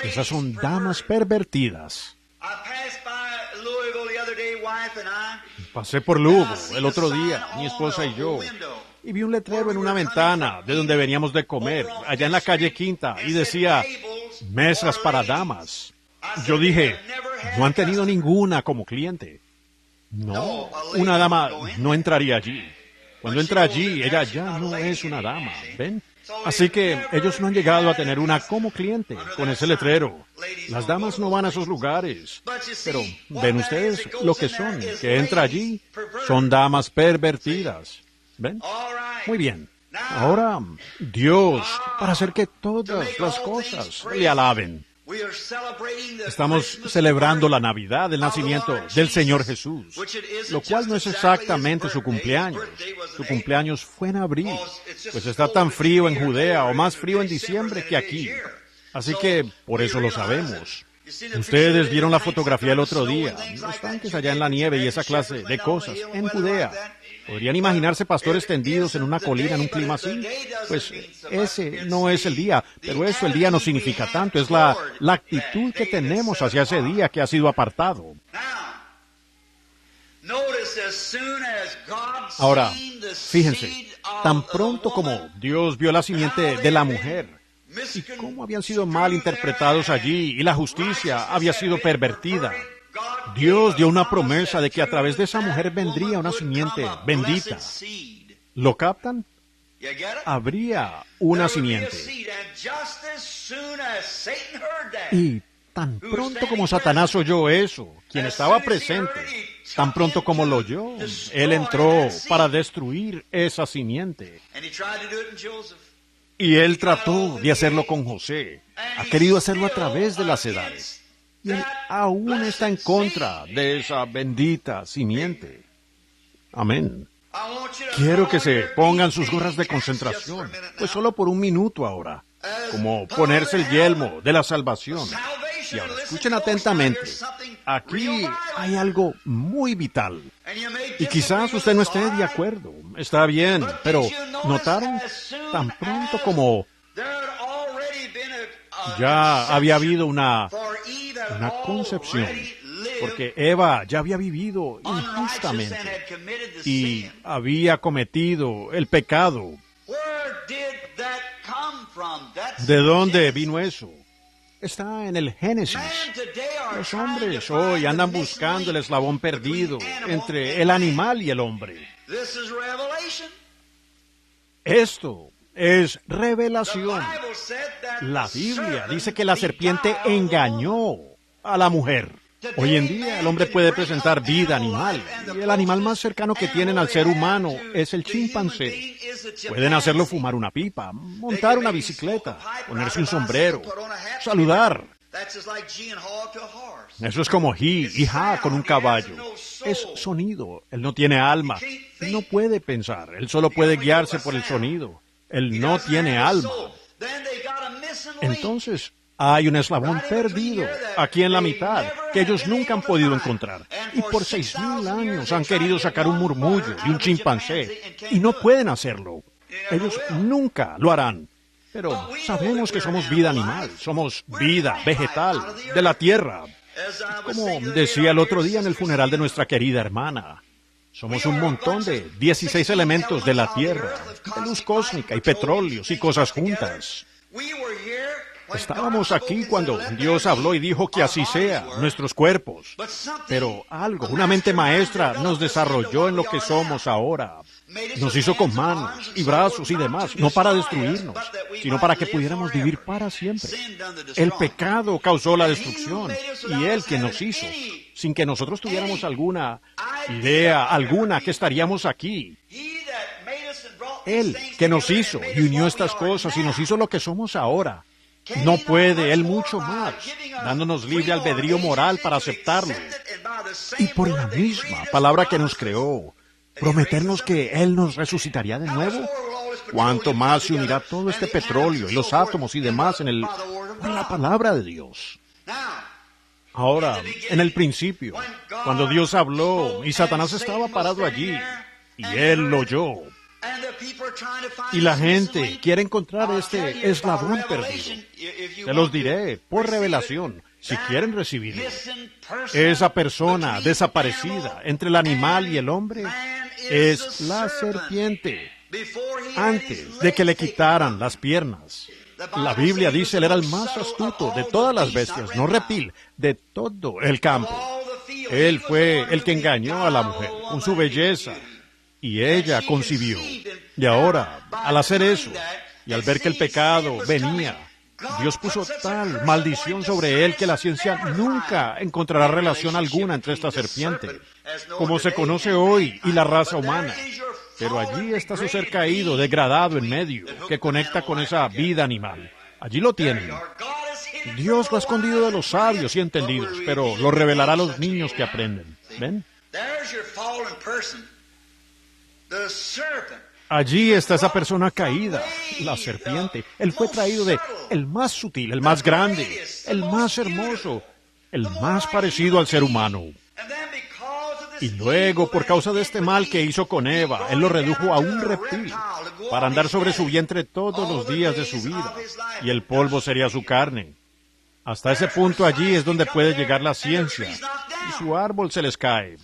Esas son damas pervertidas. Pasé por Lugo el otro día, mi esposa y yo, y vi un letrero en una ventana de donde veníamos de comer, allá en la calle Quinta, y decía, mesas para damas. Yo dije, no han tenido ninguna como cliente. No, una dama no entraría allí. Cuando entra allí, ella ya no es una dama, ¿ven? Así que ellos no han llegado a tener una como cliente con ese letrero. Las damas no van a esos lugares. Pero, ¿ven ustedes lo que son? Que entra allí, son damas pervertidas. ¿Ven? Muy bien. Ahora, Dios, para hacer que todas las cosas le alaben. Estamos celebrando la Navidad, el nacimiento del Señor Jesús, lo cual no es exactamente su cumpleaños. Su cumpleaños fue en abril, pues está tan frío en Judea o más frío en diciembre que aquí. Así que por eso lo sabemos. Ustedes vieron la fotografía el otro día, los tanques allá en la nieve y esa clase de cosas en Judea. ¿Podrían imaginarse pastores tendidos en una colina en un clima así? Pues ese no es el día, pero eso el día no significa tanto, es la actitud que tenemos hacia ese día que ha sido apartado. Ahora, fíjense, tan pronto como Dios vio la simiente de la mujer, y cómo habían sido mal interpretados allí, y la justicia había sido pervertida, Dios dio una promesa de que a través de esa mujer vendría una simiente bendita. ¿Lo captan? Habría una simiente. Y tan pronto como Satanás oyó eso, quien estaba presente, tan pronto como lo oyó, él entró para destruir esa simiente. Y él trató de hacerlo con José. Ha querido hacerlo a través de las edades. Y él aún está en contra de esa bendita simiente. Amén. Quiero que se pongan sus gorras de concentración, pues solo por un minuto ahora, como ponerse el yelmo de la salvación. Y ahora escuchen atentamente. Aquí hay algo muy vital. Y quizás usted no esté de acuerdo. Está bien, pero ¿notaron? Tan pronto como ya había habido una concepción, porque Eva ya había vivido injustamente y había cometido el pecado. ¿De dónde vino eso? Está en el Génesis. Los hombres hoy andan buscando el eslabón perdido entre el animal y el hombre. Esto es revelación. La Biblia dice que la serpiente engañó a la mujer. Hoy en día el hombre puede presentar vida animal, y el animal más cercano que tienen al ser humano es el chimpancé. Pueden hacerlo fumar una pipa, montar una bicicleta, ponerse un sombrero, saludar. Eso es como He y Ha con un caballo. Es sonido, él no tiene alma, él no puede pensar, él solo puede guiarse por el sonido. Él no tiene alma. Entonces, hay un eslabón perdido aquí en la mitad que ellos nunca han podido encontrar. Y por 6,000 años han querido sacar un murmullo y un chimpancé y no pueden hacerlo. Ellos nunca lo harán. Pero sabemos que somos vida animal, somos vida vegetal de la tierra. Como decía el otro día en el funeral de nuestra querida hermana. Somos un montón de 16 elementos de la Tierra, de luz cósmica y petróleos y cosas juntas. Estábamos aquí cuando Dios habló y dijo que así sea, nuestros cuerpos. Pero algo, una mente maestra nos desarrolló en lo que somos ahora. Nos hizo con manos y brazos y demás, no para destruirnos, sino para que pudiéramos vivir para siempre. El pecado causó la destrucción y Él quien nos hizo, sin que nosotros tuviéramos alguna idea, alguna que estaríamos aquí. Él que nos hizo y unió estas cosas y nos hizo lo que somos ahora. No puede Él mucho más, dándonos libre albedrío moral para aceptarlo. Y por la misma palabra que nos creó, prometernos que Él nos resucitaría de nuevo. ¿Cuánto más se unirá todo este petróleo y los átomos y demás en la palabra de Dios? Ahora, en el principio, cuando Dios habló y Satanás estaba parado allí, y Él lo oyó, y la gente quiere encontrar este eslabón perdido. Se los diré por revelación. si quieren recibirlo. Esa persona desaparecida entre el animal y el hombre es la serpiente, antes de que le quitaran las piernas. La Biblia dice él era el más astuto de todas las bestias, no reptil, de todo el campo. Él fue el que engañó a la mujer con su belleza y ella concibió. Y ahora, al hacer eso y al ver que el pecado venía, Dios puso tal maldición sobre él que la ciencia nunca encontrará relación alguna entre esta serpiente, como se conoce hoy, y la raza humana. Pero allí está su ser caído, degradado en medio, que conecta con esa vida animal. Allí lo tienen. Dios lo ha escondido de los sabios y entendidos, pero lo revelará a los niños que aprenden. ¿Ven? Allí está esa persona caída, la serpiente. Él fue traído de el más sutil, el más grande, el más hermoso, el más parecido al ser humano. Y luego, por causa de este mal que hizo con Eva, él lo redujo a un reptil para andar sobre su vientre todos los días de su vida, y el polvo sería su carne. Hasta ese punto allí es donde puede llegar la ciencia, y su árbol se les cae.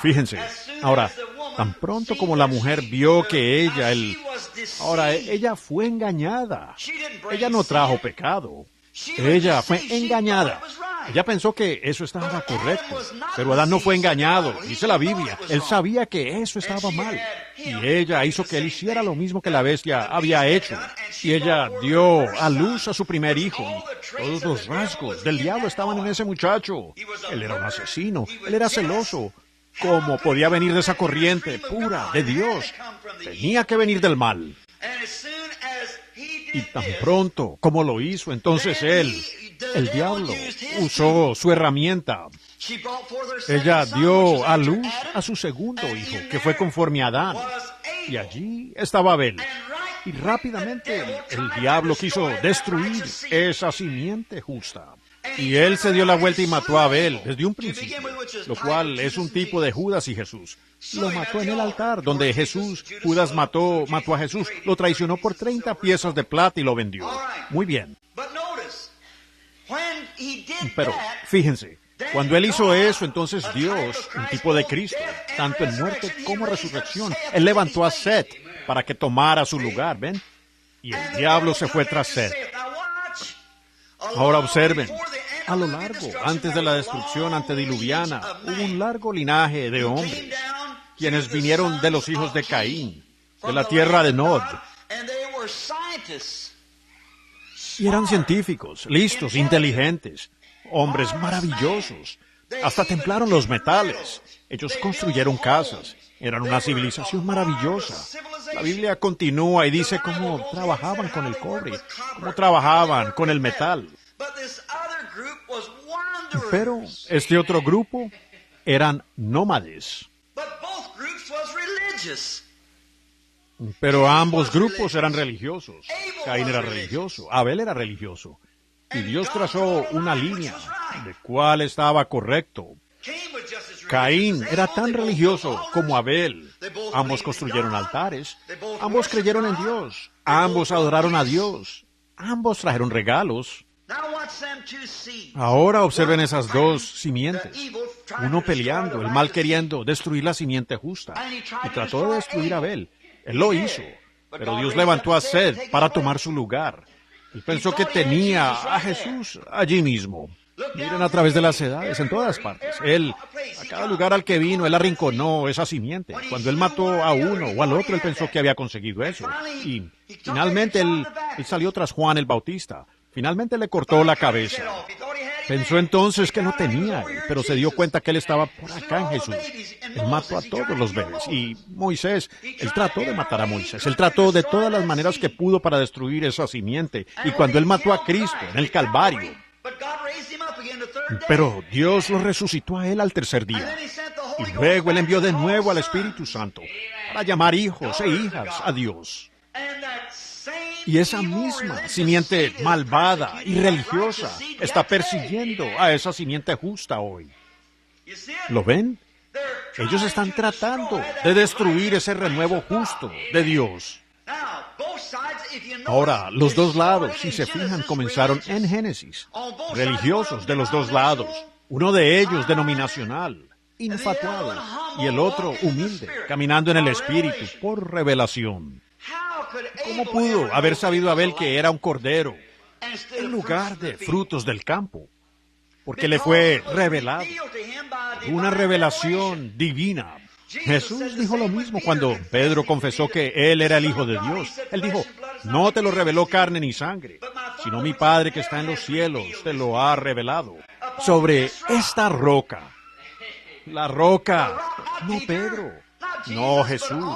Fíjense, ahora, tan pronto como la mujer vio que ella fue engañada. Ella no trajo pecado. Ella fue engañada. Ella pensó que eso estaba correcto, pero Adán no fue engañado, dice la Biblia. Él sabía que eso estaba mal, y ella hizo que él hiciera lo mismo que la bestia había hecho. Y ella dio a luz a su primer hijo, y todos los rasgos del diablo estaban en ese muchacho. Él era un asesino, él era celoso. ¿Cómo podía venir de esa corriente pura de Dios? Tenía que venir del mal. Y tan pronto como lo hizo, entonces el diablo, usó su herramienta. Ella dio a luz a su segundo hijo, que fue conforme a Adán. Y allí estaba Abel. Y rápidamente el diablo quiso destruir esa simiente justa. Y él se dio la vuelta y mató a Abel desde un principio, lo cual es un tipo de Judas y Jesús. Lo mató en el altar, donde Judas mató a Jesús, lo traicionó por 30 piezas de plata y lo vendió. Muy bien. Pero fíjense, cuando él hizo eso, entonces Dios, un tipo de Cristo, tanto en muerte como resurrección, él levantó a Set para que tomara su lugar, ¿ven? Y el diablo se fue tras Set. Ahora observen, a lo largo, antes de la destrucción antediluviana, hubo un largo linaje de hombres, quienes vinieron de los hijos de Caín, de la tierra de Nod. Y eran científicos, listos, inteligentes, hombres maravillosos. Hasta templaron los metales. Ellos construyeron casas. Eran una civilización maravillosa. La Biblia continúa y dice cómo trabajaban con el cobre, cómo trabajaban con el metal. Pero este otro grupo eran nómades. Pero ambos grupos eran religiosos. Caín era religioso, Abel era religioso. Y Dios trazó una línea de cuál estaba correcto. Caín era tan religioso como Abel. Ambos construyeron altares. Ambos creyeron en Dios. Ambos adoraron a Dios. Ambos trajeron regalos. Ahora observen esas dos simientes. Uno peleando, el mal queriendo destruir la simiente justa. Y trató de destruir a Abel. Él lo hizo. Pero Dios levantó a Sed para tomar su lugar. Él pensó que tenía a Jesús allí mismo. Miren a través de las edades, en todas partes. A cada lugar al que vino, él arrinconó esa simiente. Cuando él mató a uno o al otro, él pensó que había conseguido eso. Y finalmente él salió tras Juan el Bautista. Finalmente le cortó la cabeza. Pensó entonces que no tenía, pero se dio cuenta que él estaba por acá en Jesús. Él mató a todos los bebés. Y Moisés, él trató de matar a Moisés. Él trató de todas las maneras que pudo para destruir esa simiente. Y cuando él mató a Cristo en el Calvario, pero Dios lo resucitó a él al tercer día. Y luego él envió de nuevo al Espíritu Santo para llamar hijos e hijas a Dios. Y esa misma simiente malvada y religiosa está persiguiendo a esa simiente justa hoy. ¿Lo ven? Ellos están tratando de destruir ese renuevo justo de Dios. Ahora, los dos lados, si se fijan, comenzaron en Génesis. Religiosos de los dos lados. Uno de ellos denominacional, infatuado, y el otro humilde, caminando en el Espíritu, por revelación. ¿Cómo pudo haber sabido Abel que era un cordero en lugar de frutos del campo? Porque le fue revelado. Una revelación divina. Jesús dijo lo mismo cuando Pedro confesó que Él era el Hijo de Dios. Él dijo, no te lo reveló carne ni sangre, sino mi Padre que está en los cielos te lo ha revelado. Sobre esta roca. La roca, no Pedro, no Jesús,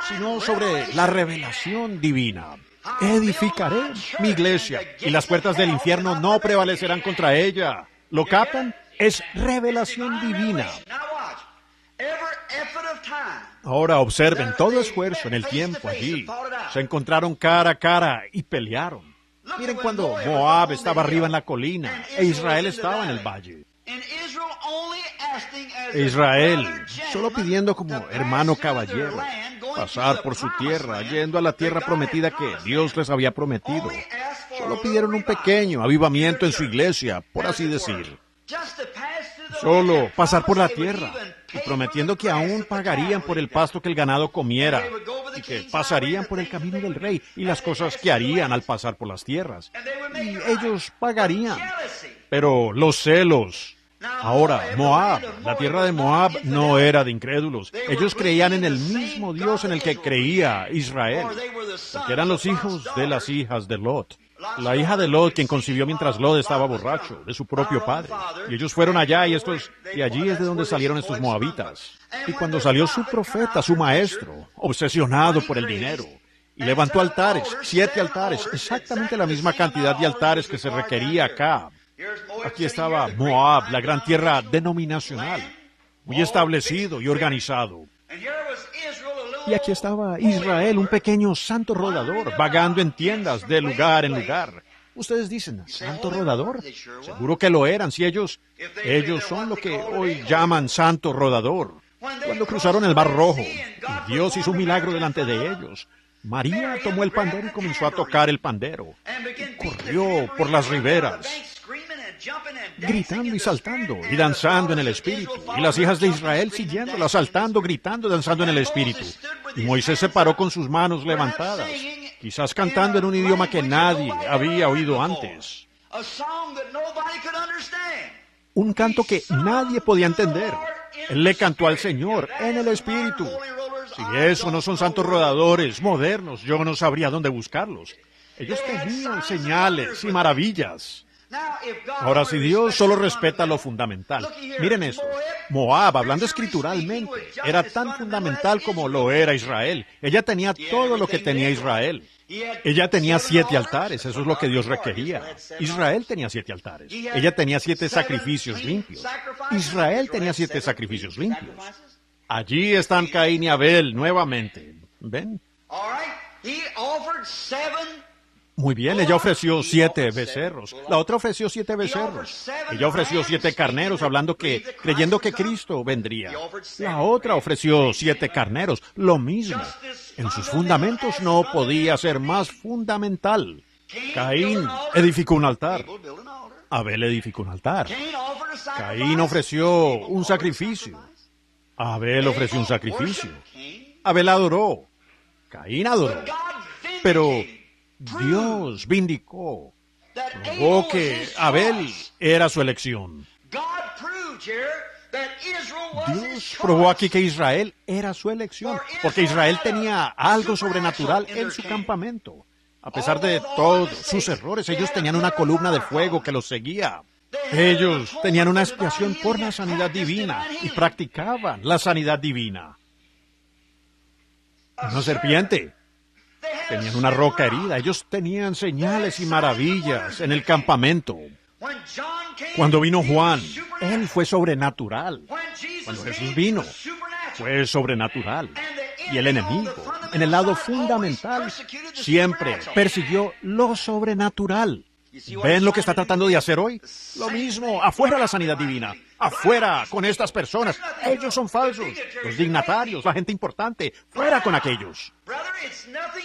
sino sobre la revelación divina. Edificaré mi iglesia y las puertas del infierno no prevalecerán contra ella. ¿Lo captan? Es revelación divina. Ahora observen todo esfuerzo en el tiempo allí. Se encontraron cara a cara y pelearon. Miren cuando Moab estaba arriba en la colina e Israel estaba en el valle. Israel, solo pidiendo como hermano caballero, pasar por su tierra, yendo a la tierra prometida que Dios les había prometido. Solo pidieron un pequeño avivamiento en su iglesia, por así decir. Solo pasar por la tierra, y prometiendo que aún pagarían por el pasto que el ganado comiera, y que pasarían por el camino del rey, y las cosas que harían al pasar por las tierras. Y ellos pagarían. Pero los celos. Ahora, Moab, la tierra de Moab no era de incrédulos. Ellos creían en el mismo Dios en el que creía Israel, porque eran los hijos de las hijas de Lot. La hija de Lot, quien concibió mientras Lot estaba borracho, de su propio padre. Y ellos fueron allá y allí es de donde salieron estos moabitas. Y cuando salió su profeta, su maestro, obsesionado por el dinero, y levantó altares, 7 altares, exactamente la misma cantidad de altares que se requería acá. Aquí estaba Moab, la gran tierra denominacional, muy establecido y organizado. Y aquí estaba Israel, un pequeño santo rodador, vagando en tiendas de lugar en lugar. Ustedes dicen, ¿santo rodador? Seguro que lo eran, si ellos son lo que hoy llaman santo rodador. Cuando cruzaron el Mar Rojo, y Dios hizo un milagro delante de ellos, María tomó el pandero y comenzó a tocar el pandero. Y corrió por las riberas, gritando y saltando y danzando en el Espíritu. Y las hijas de Israel siguiéndola, saltando, gritando, danzando en el Espíritu. Y Moisés se paró con sus manos levantadas, quizás cantando en un idioma que nadie había oído antes. Un canto que nadie podía entender. Él le cantó al Señor en el Espíritu. Si eso no son santos rodadores modernos, yo no sabría dónde buscarlos. Ellos tenían señales y maravillas. Ahora, si Dios solo respeta lo fundamental, miren esto, Moab, hablando escrituralmente, era tan fundamental como lo era Israel. Ella tenía todo lo que tenía Israel. Ella tenía 7 altares, eso es lo que Dios requería. Israel tenía 7 altares. Ella tenía 7 sacrificios limpios. Israel tenía 7 sacrificios limpios. Allí están Caín y Abel nuevamente. ¿Ven? Muy bien, ella ofreció 7 becerros. La otra ofreció 7 becerros. Ella ofreció 7 carneros, creyendo que Cristo vendría. La otra ofreció 7 carneros, lo mismo. En sus fundamentos no podía ser más fundamental. Caín edificó un altar. Abel edificó un altar. Caín ofreció un sacrificio. Abel ofreció un sacrificio. Abel adoró. Caín adoró. Pero Dios vindicó, probó que Abel era su elección. Dios probó aquí que Israel era su elección, porque Israel tenía algo sobrenatural en su campamento. A pesar de todos sus errores, ellos tenían una columna de fuego que los seguía. Ellos tenían una expiación por la sanidad divina y practicaban la sanidad divina. Una serpiente. Tenían una roca herida. Ellos tenían señales y maravillas en el campamento. Cuando vino Juan, él fue sobrenatural. Cuando Jesús vino, fue sobrenatural. Y el enemigo, en el lado fundamental, siempre persiguió lo sobrenatural. ¿Ven lo que está tratando de hacer hoy? Lo mismo, afuera la sanidad divina, afuera con estas personas. Ellos son falsos, los dignatarios, la gente importante, fuera con aquellos.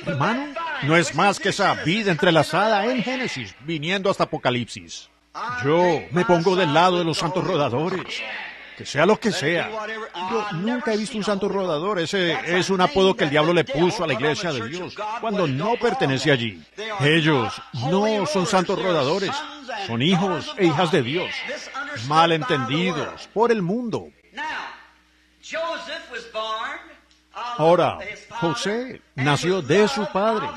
Hermano, no es más que esa vida entrelazada en Génesis, viniendo hasta Apocalipsis. Yo me pongo del lado de los santos rodadores, que sea lo que sea. Yo nunca he visto un santo rodador. Ese es un apodo que el diablo le puso a la iglesia de Dios cuando no pertenece allí. Ellos no son santos rodadores, son hijos e hijas de Dios, malentendidos por el mundo. Ahora, José nació de su padre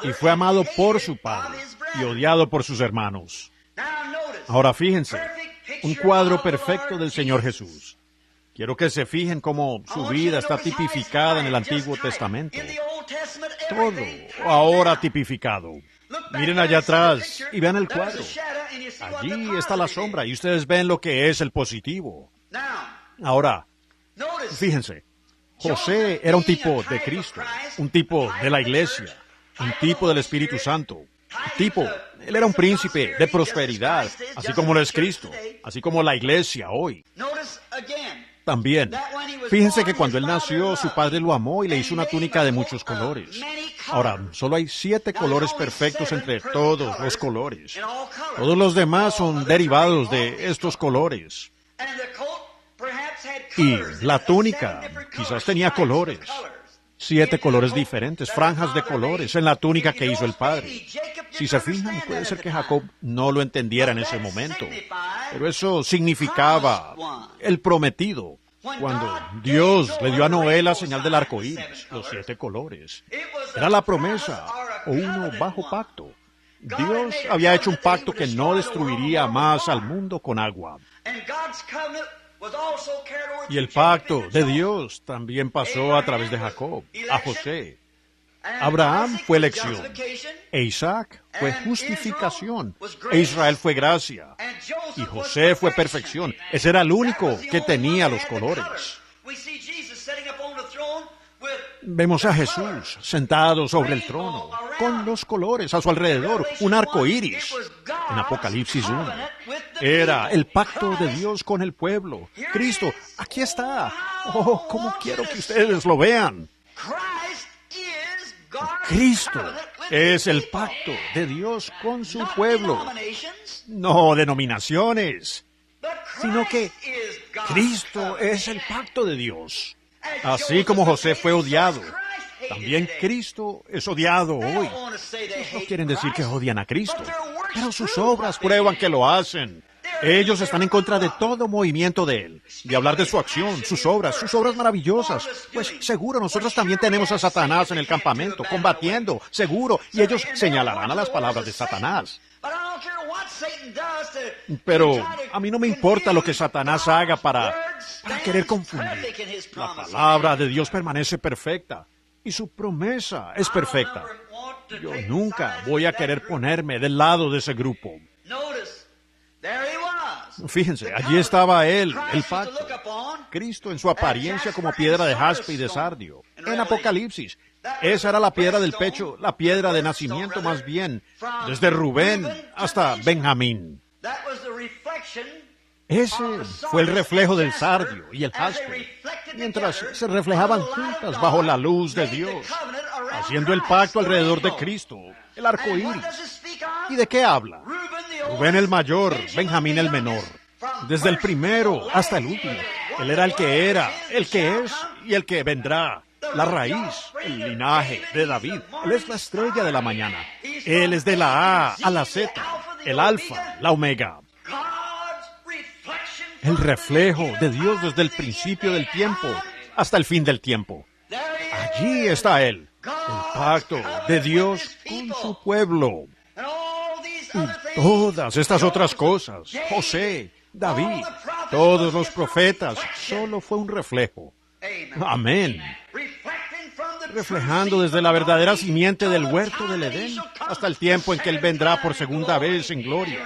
y fue amado por su padre y odiado por sus hermanos. Ahora fíjense, un cuadro perfecto del Señor Jesús. Quiero que se fijen cómo su vida está tipificada en el Antiguo Testamento. Todo ahora tipificado. Miren allá atrás y vean el cuadro. Allí está la sombra y ustedes ven lo que es el positivo. Ahora, fíjense, José era un tipo de Cristo, un tipo de la iglesia, un tipo del Espíritu Santo. Él era un príncipe de prosperidad, así como lo es Cristo, así como la iglesia hoy. También, fíjense que cuando él nació, su padre lo amó y le hizo una túnica de muchos colores. Ahora, solo hay 7 colores perfectos entre todos los colores. Todos los demás son derivados de estos colores. Y la túnica quizás tenía colores. 7 colores diferentes, franjas de colores en la túnica que hizo el padre. Si se fijan, puede ser que Jacob no lo entendiera en ese momento, pero eso significaba el prometido. Cuando Dios le dio a Noé la señal del arco iris, los 7 colores, era la promesa o uno bajo pacto. Dios había hecho un pacto que no destruiría más al mundo con agua. Y el pacto de Dios también pasó a través de Jacob, a José. Abraham fue elección, e Isaac fue justificación, e Israel fue gracia, y José fue perfección. Ese era el único que tenía los colores. Vemos a Jesús sentado sobre el trono, con los colores a su alrededor, un arco iris. En Apocalipsis 1, era el pacto de Dios con el pueblo. Cristo, aquí está. Oh, cómo quiero que ustedes lo vean. Cristo es el pacto de Dios con su pueblo. No denominaciones, sino que Cristo es el pacto de Dios. Así como José fue odiado, también Cristo es odiado hoy. No quieren decir que odian a Cristo, pero sus obras prueban que lo hacen. Ellos están en contra de todo movimiento de Él, de hablar de su acción, sus obras maravillosas. Pues seguro nosotros también tenemos a Satanás en el campamento, combatiendo, seguro, y ellos señalarán a las palabras de Satanás. Pero a mí no me importa lo que Satanás haga para querer confundir. La palabra de Dios permanece perfecta y su promesa es perfecta. Yo nunca voy a querer ponerme del lado de ese grupo. Fíjense, allí estaba Él, el pacto. Cristo en su apariencia como piedra de jaspe y de sardio. En Apocalipsis, esa era la piedra del pecho, la piedra de nacimiento más bien, desde Rubén hasta Benjamín. Ese fue el reflejo del sardio y el jaspe, mientras se reflejaban juntas bajo la luz de Dios, haciendo el pacto alrededor de Cristo, el arco iris. ¿Y de qué habla? Rubén el mayor, Benjamín el menor. Desde el primero hasta el último. Él era, el que es y el que vendrá. La raíz, el linaje de David. Él es la estrella de la mañana. Él es de la A a la Z, el alfa, la omega. El reflejo de Dios desde el principio del tiempo hasta el fin del tiempo. Allí está Él, el pacto de Dios con su pueblo. Y todas estas otras cosas, José, David, todos los profetas, solo fue un reflejo. Amén. Reflejando desde la verdadera simiente del huerto del Edén hasta el tiempo en que Él vendrá por segunda vez en gloria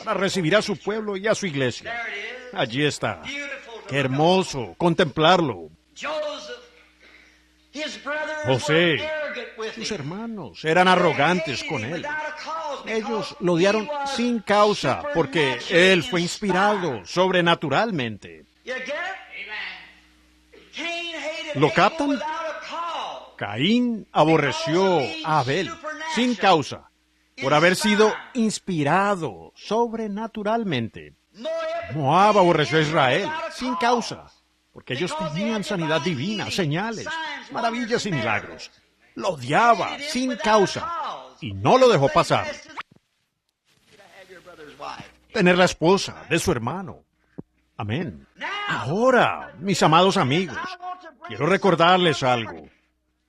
para recibir a su pueblo y a su iglesia. Allí está. Qué hermoso contemplarlo. José, sus hermanos eran arrogantes con él. Ellos lo odiaron sin causa porque él fue inspirado sobrenaturalmente. ¿Lo captan? Caín aborreció a Abel sin causa, por haber sido inspirado sobrenaturalmente. Moab aborreció a Israel sin causa, porque ellos tenían sanidad divina, señales, maravillas y milagros. Lo odiaba sin causa y no lo dejó pasar. Tener la esposa de su hermano. Amén. Ahora, mis amados amigos, quiero recordarles algo.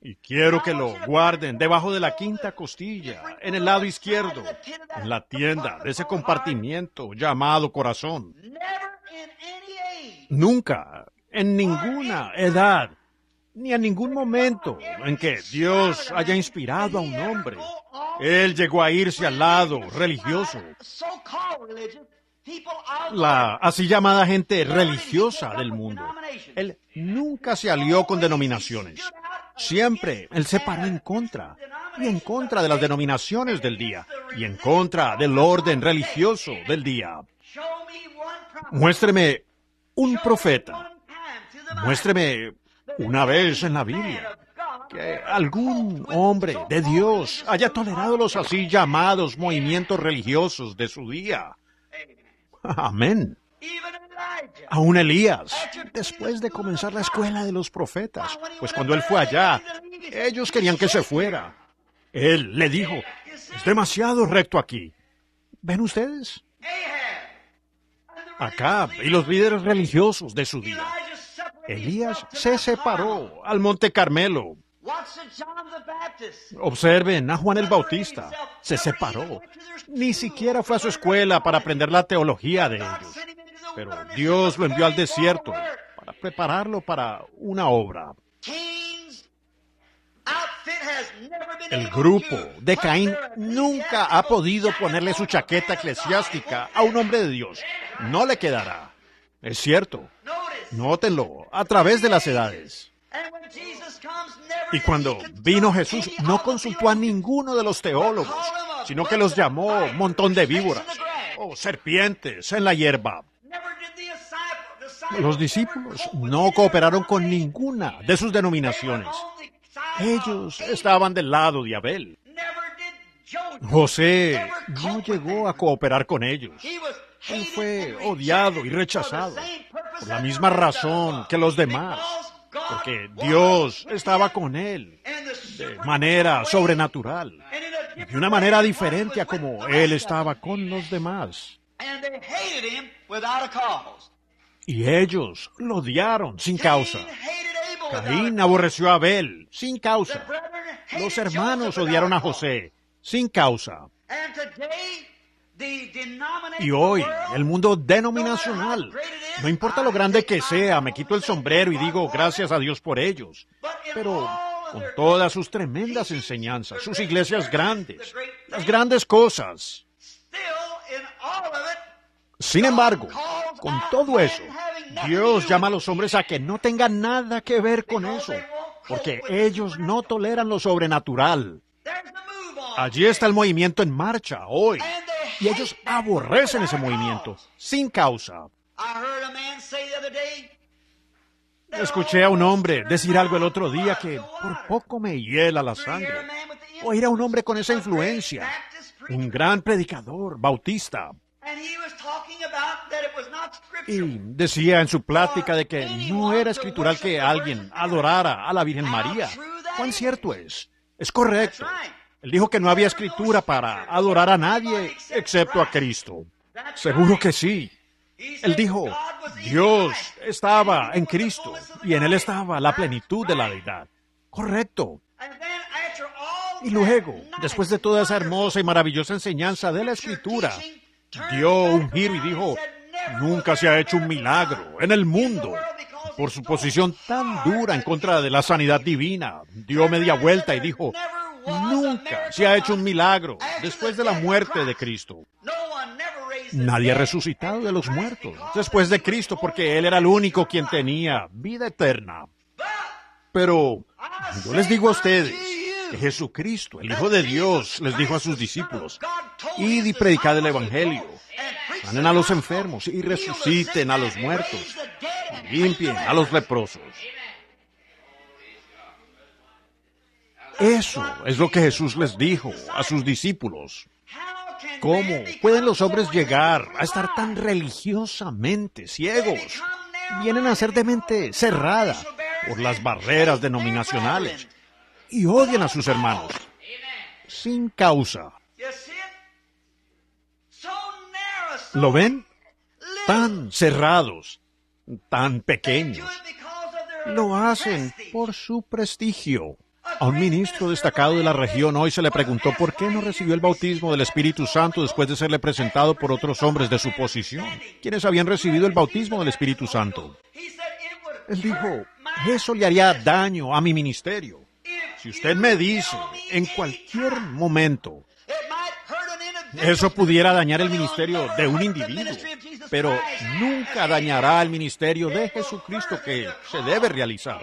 Y quiero que lo guarden debajo de la quinta costilla, en el lado izquierdo, en la tienda de ese compartimiento llamado corazón. Nunca, en ninguna edad, ni en ningún momento en que Dios haya inspirado a un hombre, Él llegó a irse al lado religioso. La así llamada gente religiosa del mundo. Él nunca se alió con denominaciones. Siempre Él se paró en contra, y en contra de las denominaciones del día, y en contra del orden religioso del día. Muéstreme un profeta. Muéstreme una vez en la Biblia que algún hombre de Dios haya tolerado los así llamados movimientos religiosos de su día. Amén. Aún Elías, después de comenzar la escuela de los profetas, pues cuando él fue allá, ellos querían que se fuera. Él le dijo, es demasiado recto aquí. ¿Ven ustedes? Acab y los líderes religiosos de su día. Elías se separó al Monte Carmelo. Observen a Juan el Bautista. Se separó. Ni siquiera fue a su escuela para aprender la teología de ellos. Pero Dios lo envió al desierto para prepararlo para una obra. El grupo de Caín nunca ha podido ponerle su chaqueta eclesiástica a un hombre de Dios. No le quedará. Es cierto. Nótenlo a través de las edades. Y cuando vino Jesús, no consultó a ninguno de los teólogos, sino que los llamó montón de víboras o serpientes en la hierba. Los discípulos no cooperaron con ninguna de sus denominaciones. Ellos estaban del lado de Abel. José no llegó a cooperar con ellos. Él fue odiado y rechazado por la misma razón que los demás, porque Dios estaba con él de manera sobrenatural y de una manera diferente a como él estaba con los demás. Y ellos lo odiaron sin causa. Caín aborreció a Abel sin causa. Los hermanos odiaron a José sin causa. Y hoy, el mundo denominacional, no importa lo grande que sea, me quito el sombrero y digo gracias a Dios por ellos. Pero con todas sus tremendas enseñanzas, sus iglesias grandes, las grandes cosas. Sin embargo, con todo eso, Dios llama a los hombres a que no tengan nada que ver con eso, porque ellos no toleran lo sobrenatural. Allí está el movimiento en marcha hoy. Y ellos aborrecen ese movimiento, sin causa. Escuché a un hombre decir algo el otro día que por poco me hiela la sangre. Oír a un hombre con esa influencia, un gran predicador bautista. Y decía en su plática de que no era escritural que alguien adorara a la Virgen María. ¿Cuán cierto es? Es correcto. Él dijo que no había escritura para adorar a nadie excepto a Cristo. Seguro que sí. Él dijo, Dios estaba en Cristo y en Él estaba la plenitud de la deidad. Correcto. Y luego, después de toda esa hermosa y maravillosa enseñanza de la Escritura, dio un giro y dijo, nunca se ha hecho un milagro en el mundo. Por su posición tan dura en contra de la sanidad divina, dio media vuelta y dijo, nunca se ha hecho un milagro después de la muerte de Cristo. Nadie ha resucitado de los muertos después de Cristo porque Él era el único quien tenía vida eterna. Pero yo les digo a ustedes que Jesucristo, el Hijo de Dios, les dijo a sus discípulos, id y predicad el Evangelio, sanen a los enfermos y resuciten a los muertos, y limpien a los leprosos. Eso es lo que Jesús les dijo a sus discípulos. ¿Cómo pueden los hombres llegar a estar tan religiosamente ciegos? Vienen a ser de mente cerrada por las barreras denominacionales y odian a sus hermanos sin causa. ¿Lo ven? Tan cerrados, tan pequeños. Lo hacen por su prestigio. A un ministro destacado de la región hoy se le preguntó por qué no recibió el bautismo del Espíritu Santo después de serle presentado por otros hombres de su posición, quienes habían recibido el bautismo del Espíritu Santo. Él dijo, eso le haría daño a mi ministerio. Si usted me dice en cualquier momento, eso pudiera dañar el ministerio de un individuo, pero nunca dañará el ministerio de Jesucristo que se debe realizar.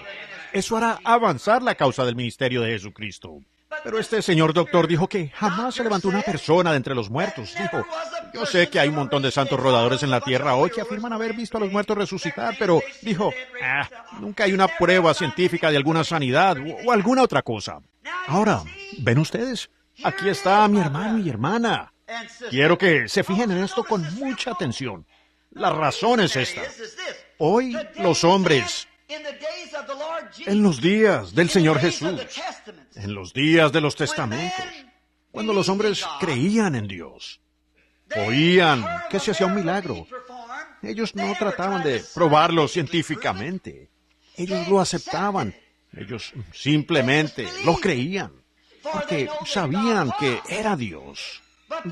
Eso hará avanzar la causa del ministerio de Jesucristo. Pero este señor doctor dijo que jamás se levantó una persona de entre los muertos. Dijo, yo sé que hay un montón de santos rodadores en la tierra hoy que afirman haber visto a los muertos resucitar, pero dijo, nunca hay una prueba científica de alguna sanidad o alguna otra cosa. Ahora, ¿ven ustedes? Aquí está mi hermano y hermana. Quiero que se fijen en esto con mucha atención. La razón es esta. Hoy los hombres, en los días del Señor Jesús, en los días de los testamentos, cuando los hombres creían en Dios, oían que se hacía un milagro, ellos no trataban de probarlo científicamente. Ellos lo aceptaban. Ellos simplemente lo creían, porque sabían que era Dios.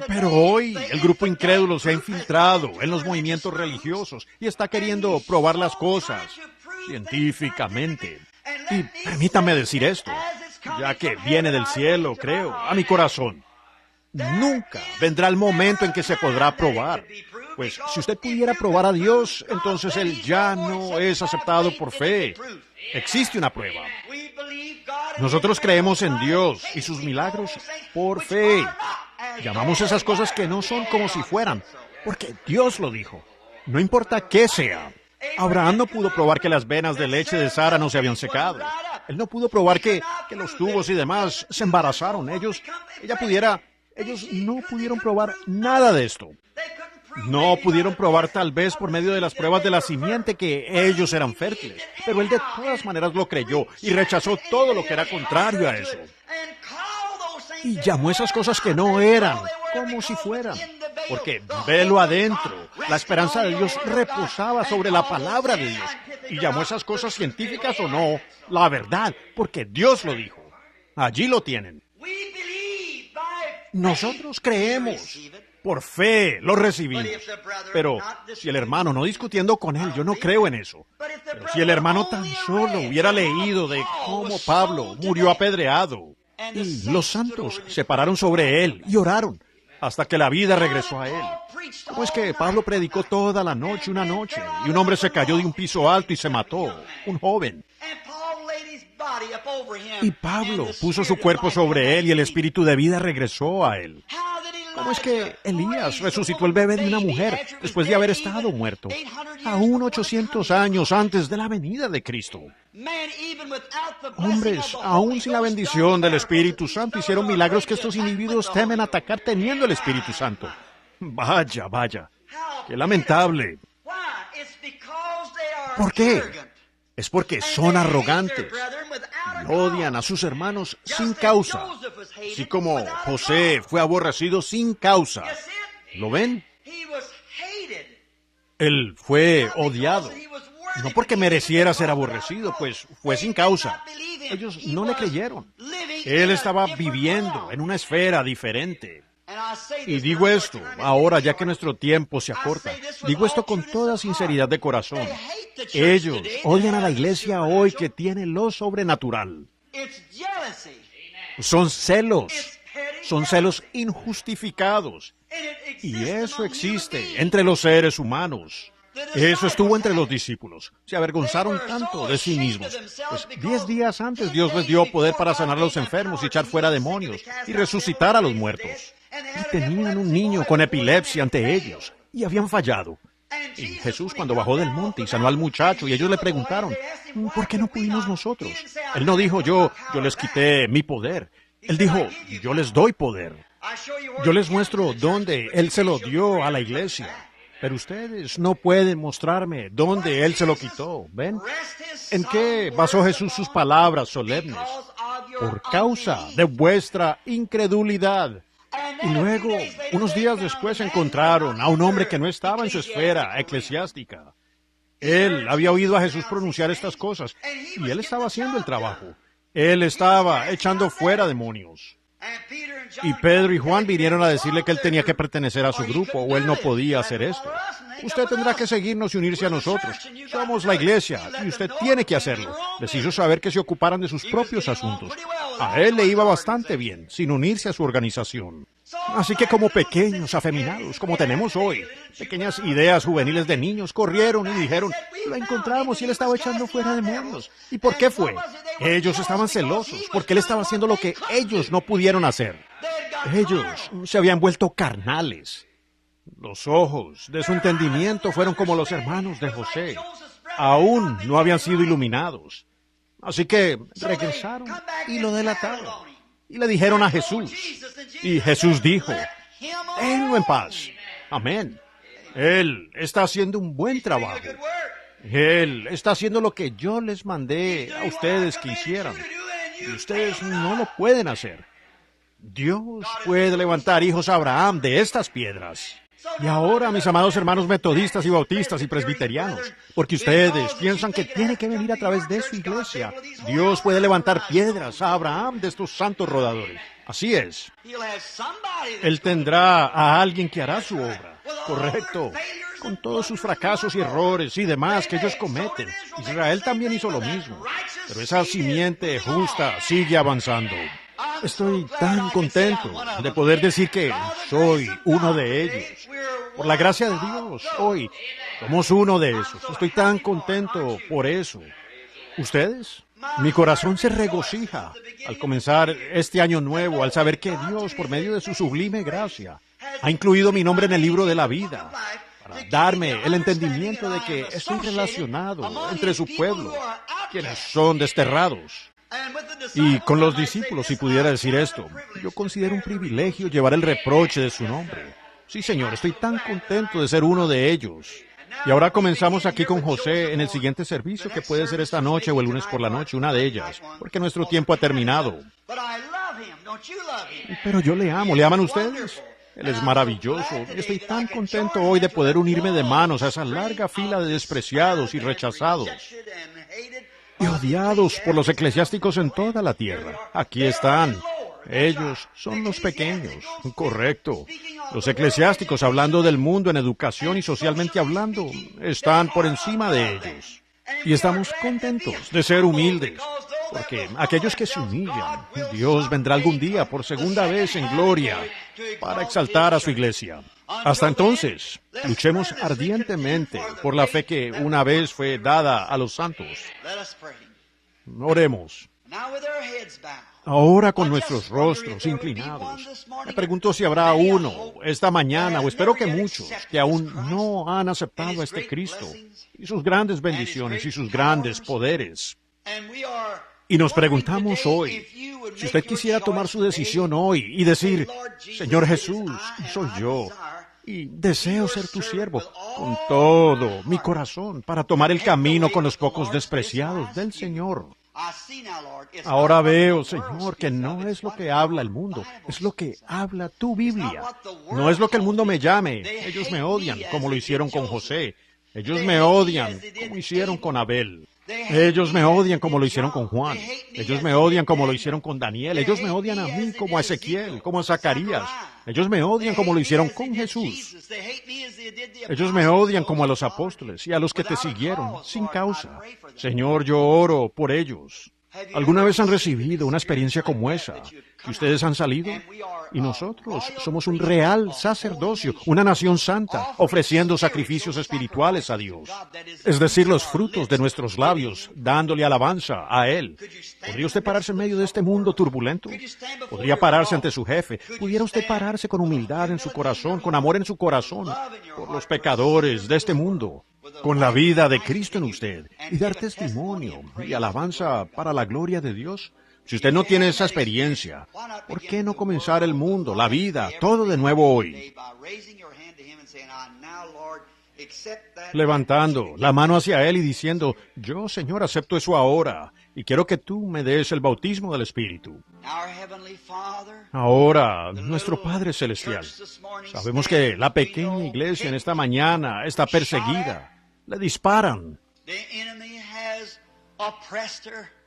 Pero hoy el grupo incrédulo se ha infiltrado en los movimientos religiosos y está queriendo probar las cosas científicamente. Y permítame decir esto, ya que viene del cielo, creo, a mi corazón. Nunca vendrá el momento en que se podrá probar. Pues si usted pudiera probar a Dios, entonces Él ya no es aceptado por fe. Existe una prueba. Nosotros creemos en Dios y sus milagros por fe. Llamamos esas cosas que no son como si fueran, porque Dios lo dijo. No importa qué sea. Abraham no pudo probar que las venas de leche de Sara no se habían secado. Él no pudo probar que los tubos y demás se embarazaron. Ellos no pudieron probar nada de esto. No pudieron probar tal vez por medio de las pruebas de la simiente que ellos eran fértiles. Pero él de todas maneras lo creyó y rechazó todo lo que era contrario a eso. Y llamó esas cosas que no eran como si fueran. Porque velo adentro, la esperanza de Dios reposaba sobre la palabra de Dios. Y llamó esas cosas científicas o no, la verdad, porque Dios lo dijo. Allí lo tienen. Nosotros creemos. Por fe lo recibimos. Pero si el hermano, no discutiendo con él, yo no creo en eso. Pero si el hermano tan solo hubiera leído de cómo Pablo murió apedreado, y los santos se pararon sobre él y oraron hasta que la vida regresó a él. ¿Cómo es que Pablo predicó toda la noche, una noche, y un hombre se cayó de un piso alto y se mató, un joven? Y Pablo puso su cuerpo sobre él y el espíritu de vida regresó a él. ¿Cómo es que Elías resucitó el bebé de una mujer después de haber estado muerto, aún 800 años antes de la venida de Cristo? Hombres, aún sin la bendición del Espíritu Santo, hicieron milagros que estos individuos temen atacar teniendo el Espíritu Santo. Vaya, vaya, qué lamentable. ¿Por qué? Es porque son arrogantes y odian a sus hermanos sin causa, así como José fue aborrecido sin causa. ¿Lo ven? Él fue odiado, no porque mereciera ser aborrecido, pues fue sin causa. Ellos no le creyeron. Él estaba viviendo en una esfera diferente. Y digo esto, ahora ya que nuestro tiempo se acorta, digo esto con toda sinceridad de corazón. Ellos odian a la iglesia hoy que tiene lo sobrenatural. Son celos injustificados. Y eso existe entre los seres humanos. Eso estuvo entre los discípulos. Se avergonzaron tanto de sí mismos. Pues 10 días antes Dios les dio poder para sanar a los enfermos y echar fuera demonios y resucitar a los muertos. Y tenían un niño con epilepsia ante ellos y habían fallado. Y Jesús, cuando bajó del monte y sanó al muchacho, y ellos le preguntaron, ¿por qué no pudimos nosotros? Él no dijo, yo les quité mi poder. Él dijo, yo les doy poder. Yo les muestro dónde Él se lo dio a la iglesia. Pero ustedes no pueden mostrarme dónde Él se lo quitó. ¿Ven? ¿En qué basó Jesús sus palabras solemnes? Por causa de vuestra incredulidad. Y luego, unos días después, encontraron a un hombre que no estaba en su esfera eclesiástica. Él había oído a Jesús pronunciar estas cosas, y él estaba haciendo el trabajo. Él estaba echando fuera demonios. Y Pedro y Juan vinieron a decirle que él tenía que pertenecer a su grupo, o él no podía hacer esto. Usted tendrá que seguirnos y unirse a nosotros. Somos la iglesia, y usted tiene que hacerlo. Les hizo saber que se ocuparan de sus propios asuntos. A él le iba bastante bien, sin unirse a su organización. Así que como pequeños afeminados, como tenemos hoy, pequeñas ideas juveniles de niños, corrieron y dijeron, lo encontramos y él estaba echando fuera demonios. ¿Y por qué fue? Ellos estaban celosos, porque él estaba haciendo lo que ellos no pudieron hacer. Ellos se habían vuelto carnales. Los ojos de su entendimiento fueron como los hermanos de José. Aún no habían sido iluminados. Así que regresaron y lo delataron. Y le dijeron a Jesús. Y Jesús dijo, déjenlo en paz. Amén. Él está haciendo un buen trabajo. Él está haciendo lo que yo les mandé a ustedes que hicieran. Y ustedes no lo pueden hacer. Dios puede levantar hijos a Abraham de estas piedras. Y ahora, mis amados hermanos metodistas y bautistas y presbiterianos, porque ustedes piensan que tiene que venir a través de su iglesia, Dios puede levantar piedras a Abraham de estos santos rodadores. Así es. Él tendrá a alguien que hará su obra. Correcto. Con todos sus fracasos y errores y demás que ellos cometen. Israel también hizo lo mismo. Pero esa simiente justa sigue avanzando. Estoy tan contento de poder decir que soy uno de ellos. Por la gracia de Dios, hoy somos uno de esos. Estoy tan contento por eso. ¿Ustedes? Mi corazón se regocija al comenzar este año nuevo, al saber que Dios, por medio de su sublime gracia, ha incluido mi nombre en el libro de la vida, para darme el entendimiento de que estoy relacionado entre su pueblo, quienes son desterrados. Y con los discípulos, si pudiera decir esto, yo considero un privilegio llevar el reproche de su nombre. Sí, Señor, estoy tan contento de ser uno de ellos. Y ahora comenzamos aquí con José en el siguiente servicio, que puede ser esta noche o el lunes por la noche, una de ellas, porque nuestro tiempo ha terminado. Pero yo le amo. ¿Le aman ustedes? Él es maravilloso. Y estoy tan contento hoy de poder unirme de manos a esa larga fila de despreciados y rechazados y odiados por los eclesiásticos en toda la tierra. Aquí están. Ellos son los pequeños. Correcto. Los eclesiásticos, hablando del mundo en educación y socialmente hablando, están por encima de ellos. Y estamos contentos de ser humildes, porque aquellos que se humillan, Dios vendrá algún día por segunda vez en gloria para exaltar a su iglesia. Hasta entonces, luchemos ardientemente por la fe que una vez fue dada a los santos. Oremos. Ahora con nuestros rostros inclinados, me pregunto si habrá uno esta mañana, o espero que muchos, que aún no han aceptado a este Cristo y sus grandes bendiciones y sus grandes poderes. Y nos preguntamos hoy, si usted quisiera tomar su decisión hoy y decir, Señor Jesús, soy yo, y deseo ser tu siervo con todo mi corazón para tomar el camino con los pocos despreciados del Señor. Ahora veo, Señor, que no es lo que habla el mundo, es lo que habla tu Biblia. No es lo que el mundo me llame. Ellos me odian, como lo hicieron con José. Ellos me odian, como hicieron con Abel. Ellos me odian como lo hicieron con Juan. Ellos me odian como lo hicieron con Daniel. Ellos me odian a mí como a Ezequiel, como a Zacarías. Ellos me odian como lo hicieron con Jesús. Ellos me odian como a los apóstoles y a los que te siguieron sin causa. Señor, yo oro por ellos. ¿Alguna vez han recibido una experiencia como esa? ¿Que ustedes han salido? Y nosotros somos un real sacerdocio, una nación santa, ofreciendo sacrificios espirituales a Dios. Es decir, los frutos de nuestros labios, dándole alabanza a Él. ¿Podría usted pararse en medio de este mundo turbulento? ¿Podría pararse ante su jefe? ¿Pudiera usted pararse con humildad en su corazón, con amor en su corazón, por los pecadores de este mundo, con la vida de Cristo en usted, y dar testimonio y alabanza para la gloria de Dios? Si usted no tiene esa experiencia, ¿por qué no comenzar el mundo, la vida, todo de nuevo hoy? Levantando la mano hacia Él y diciendo, yo, Señor, acepto eso ahora, y quiero que tú me des el bautismo del Espíritu. Ahora, nuestro Padre Celestial, sabemos que la pequeña iglesia en esta mañana está perseguida. Le disparan.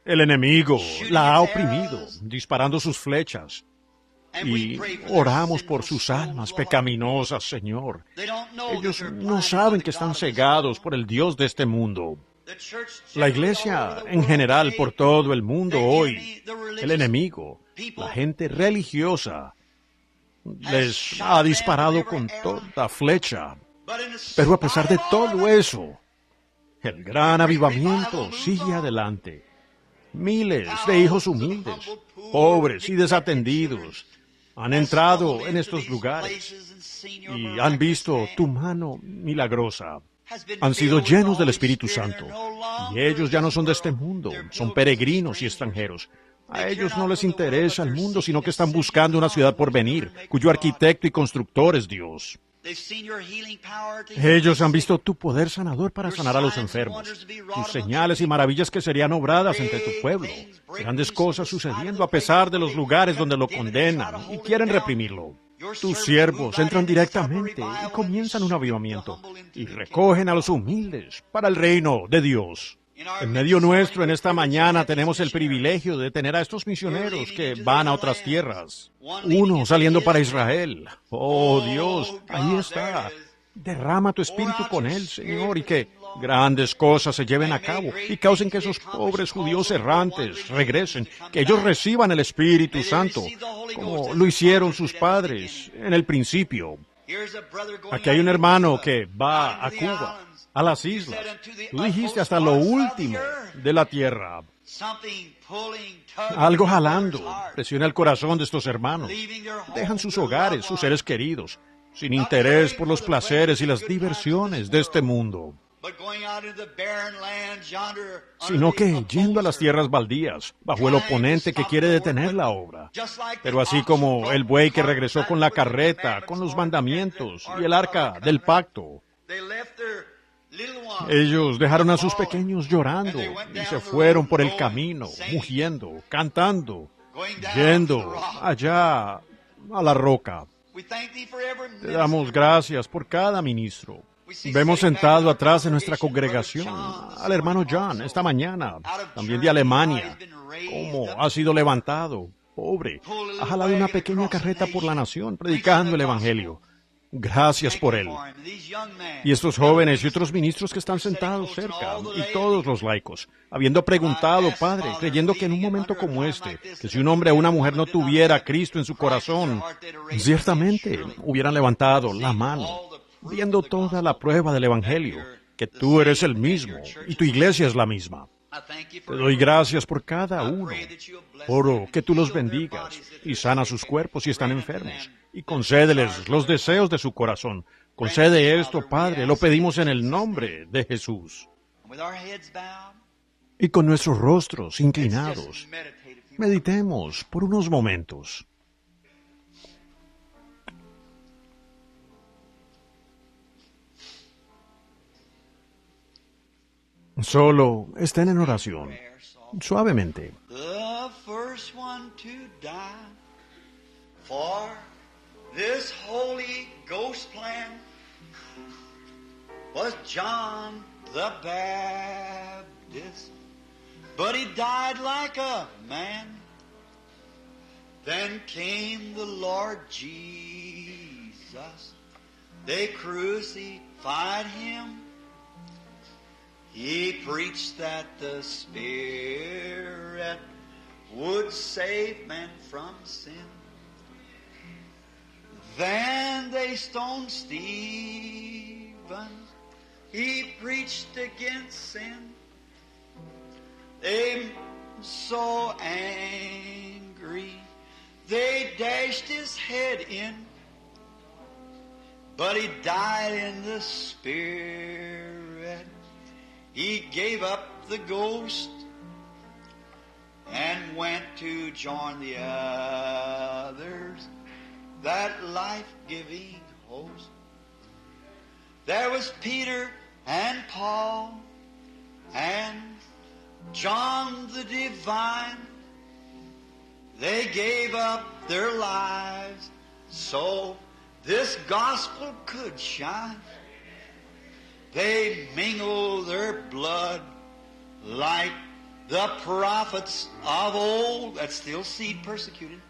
El enemigo la ha oprimido, disparando sus flechas. Y oramos por sus almas pecaminosas, Señor. Ellos no saben que están cegados por el Dios de este mundo. La iglesia en general por todo el mundo hoy, el enemigo, la gente religiosa, les ha disparado con toda flecha. Pero a pesar de todo eso, el gran avivamiento sigue adelante. Miles de hijos humildes, pobres y desatendidos han entrado en estos lugares y han visto tu mano milagrosa. Han sido llenos del Espíritu Santo y ellos ya no son de este mundo, son peregrinos y extranjeros. A ellos no les interesa el mundo, sino que están buscando una ciudad por venir, cuyo arquitecto y constructor es Dios. Ellos han visto tu poder sanador para sanar a los enfermos, tus señales y maravillas que serían obradas entre tu pueblo, grandes cosas sucediendo a pesar de los lugares donde lo condenan y quieren reprimirlo. Tus siervos entran directamente y comienzan un avivamiento y recogen a los humildes para el reino de Dios. En medio nuestro, en esta mañana, tenemos el privilegio de tener a estos misioneros que van a otras tierras. Uno saliendo para Israel. Oh, Dios, ahí está. Derrama tu espíritu con él, Señor, y que grandes cosas se lleven a cabo y causen que esos pobres judíos errantes regresen, que ellos reciban el Espíritu Santo, como lo hicieron sus padres en el principio. Aquí hay un hermano que va a Cuba, a las islas. Tú dijiste hasta lo último de la tierra. Algo jalando presiona el corazón de estos hermanos. Dejan sus hogares, sus seres queridos, sin interés por los placeres y las diversiones de este mundo, sino que yendo a las tierras baldías, bajo el oponente que quiere detener la obra. Pero así como el buey que regresó con la carreta, con los mandamientos y el arca del pacto, ellos dejaron a sus pequeños llorando y se fueron por el camino, mugiendo, cantando, yendo allá a la roca. Te damos gracias por cada ministro. Vemos sentado atrás de nuestra congregación al hermano John esta mañana, también de Alemania, cómo ha sido levantado, pobre, ha jalado una pequeña carreta por la nación, predicando el Evangelio. Gracias por él. Y estos jóvenes y otros ministros que están sentados cerca, y todos los laicos, habiendo preguntado, Padre, creyendo que en un momento como este, que si un hombre o una mujer no tuviera a Cristo en su corazón, ciertamente hubieran levantado la mano, viendo toda la prueba del Evangelio, que tú eres el mismo y tu iglesia es la misma. Te doy gracias por cada uno. Oro que tú los bendigas y sana sus cuerpos si están enfermos, y concédeles los deseos de su corazón. Concede esto, Padre, lo pedimos en el nombre de Jesús. Y con nuestros rostros inclinados, meditemos por unos momentos. Solo estén en oración, suavemente. The first one to die for this Holy Ghost plan was John the Baptist, but he died like a man. Then came the Lord Jesus. They crucified him. He preached that the Spirit would save man from sin. Then they stoned Stephen. He preached against sin. They so angry, they dashed his head in. But he died in the Spirit. He gave up the ghost and went to join the others, that life-giving host. There was Peter and Paul and John the Divine. They gave up their lives so this gospel could shine. They mingled their blood like the prophets of old that still seed persecuted,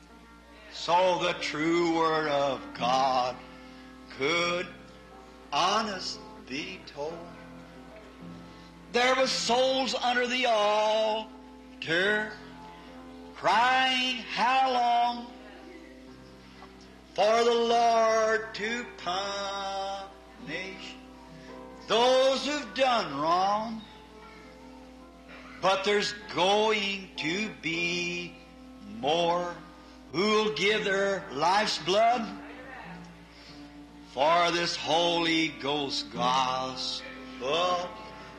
so the true word of God could honest be told. There was souls under the altar crying, how long for the Lord to punish those who've done wrong? But there's going to be more who'll give their life's blood for this Holy Ghost gospel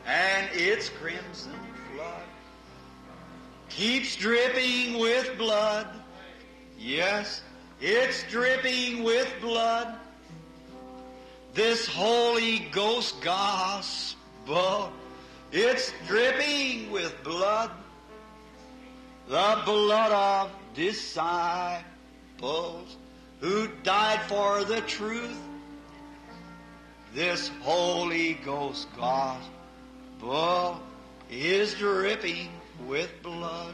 and its crimson flood keeps dripping with blood. Yes, it's dripping with blood. This Holy Ghost gospel, it's dripping with blood. The blood of disciples who died for the truth. This Holy Ghost gospel is dripping with blood.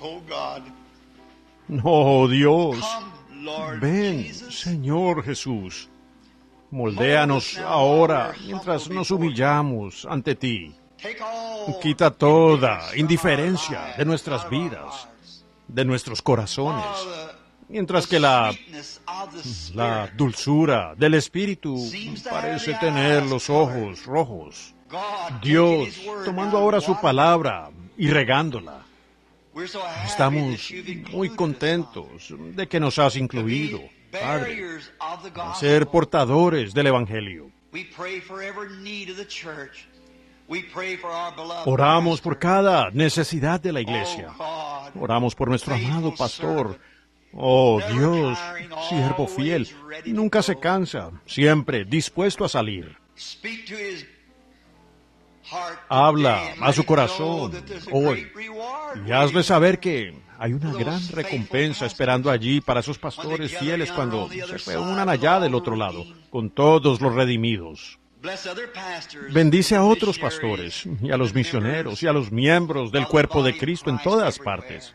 Oh God. Oh Dios, Come, Lord ven, Jesus. Señor Jesús. Moldéanos ahora mientras nos humillamos ante ti. Take all Quita toda indifference indiferencia from our de nuestras lives, vidas, de nuestros corazones, all the mientras que la sweetness of the Spirit. dulzura del Espíritu parece tener los ojos rojos. God, Dios, taking His word tomando now ahora and su watering. palabra y regándola, We're so happy estamos that you've included muy us, contentos de que nos has God, to incluido, be Padre, bearers of the a gospel. ser portadores del Evangelio. We pray for every need of the church. We pray for our beloved Oramos por pastor. cada necesidad de la iglesia. Oh, God. Oramos por nuestro amado Faithful pastor. servant. Oh Never Dios, tiring, siervo fiel, always ready to nunca se go. cansa, siempre dispuesto a salir. Speak to his heart Habla today and a let su him know corazón that there's a hoy great reward y hazle waiting. saber que hay una gran recompensa esperando allí para esos pastores fieles cuando se reúnan allá del otro lado, con todos los redimidos. Bless other pastors, Bendice a otros missionaries, pastores y a los and members misioneros y a los miembros del of the cuerpo de body of Cristo en Christ todas everywhere. partes.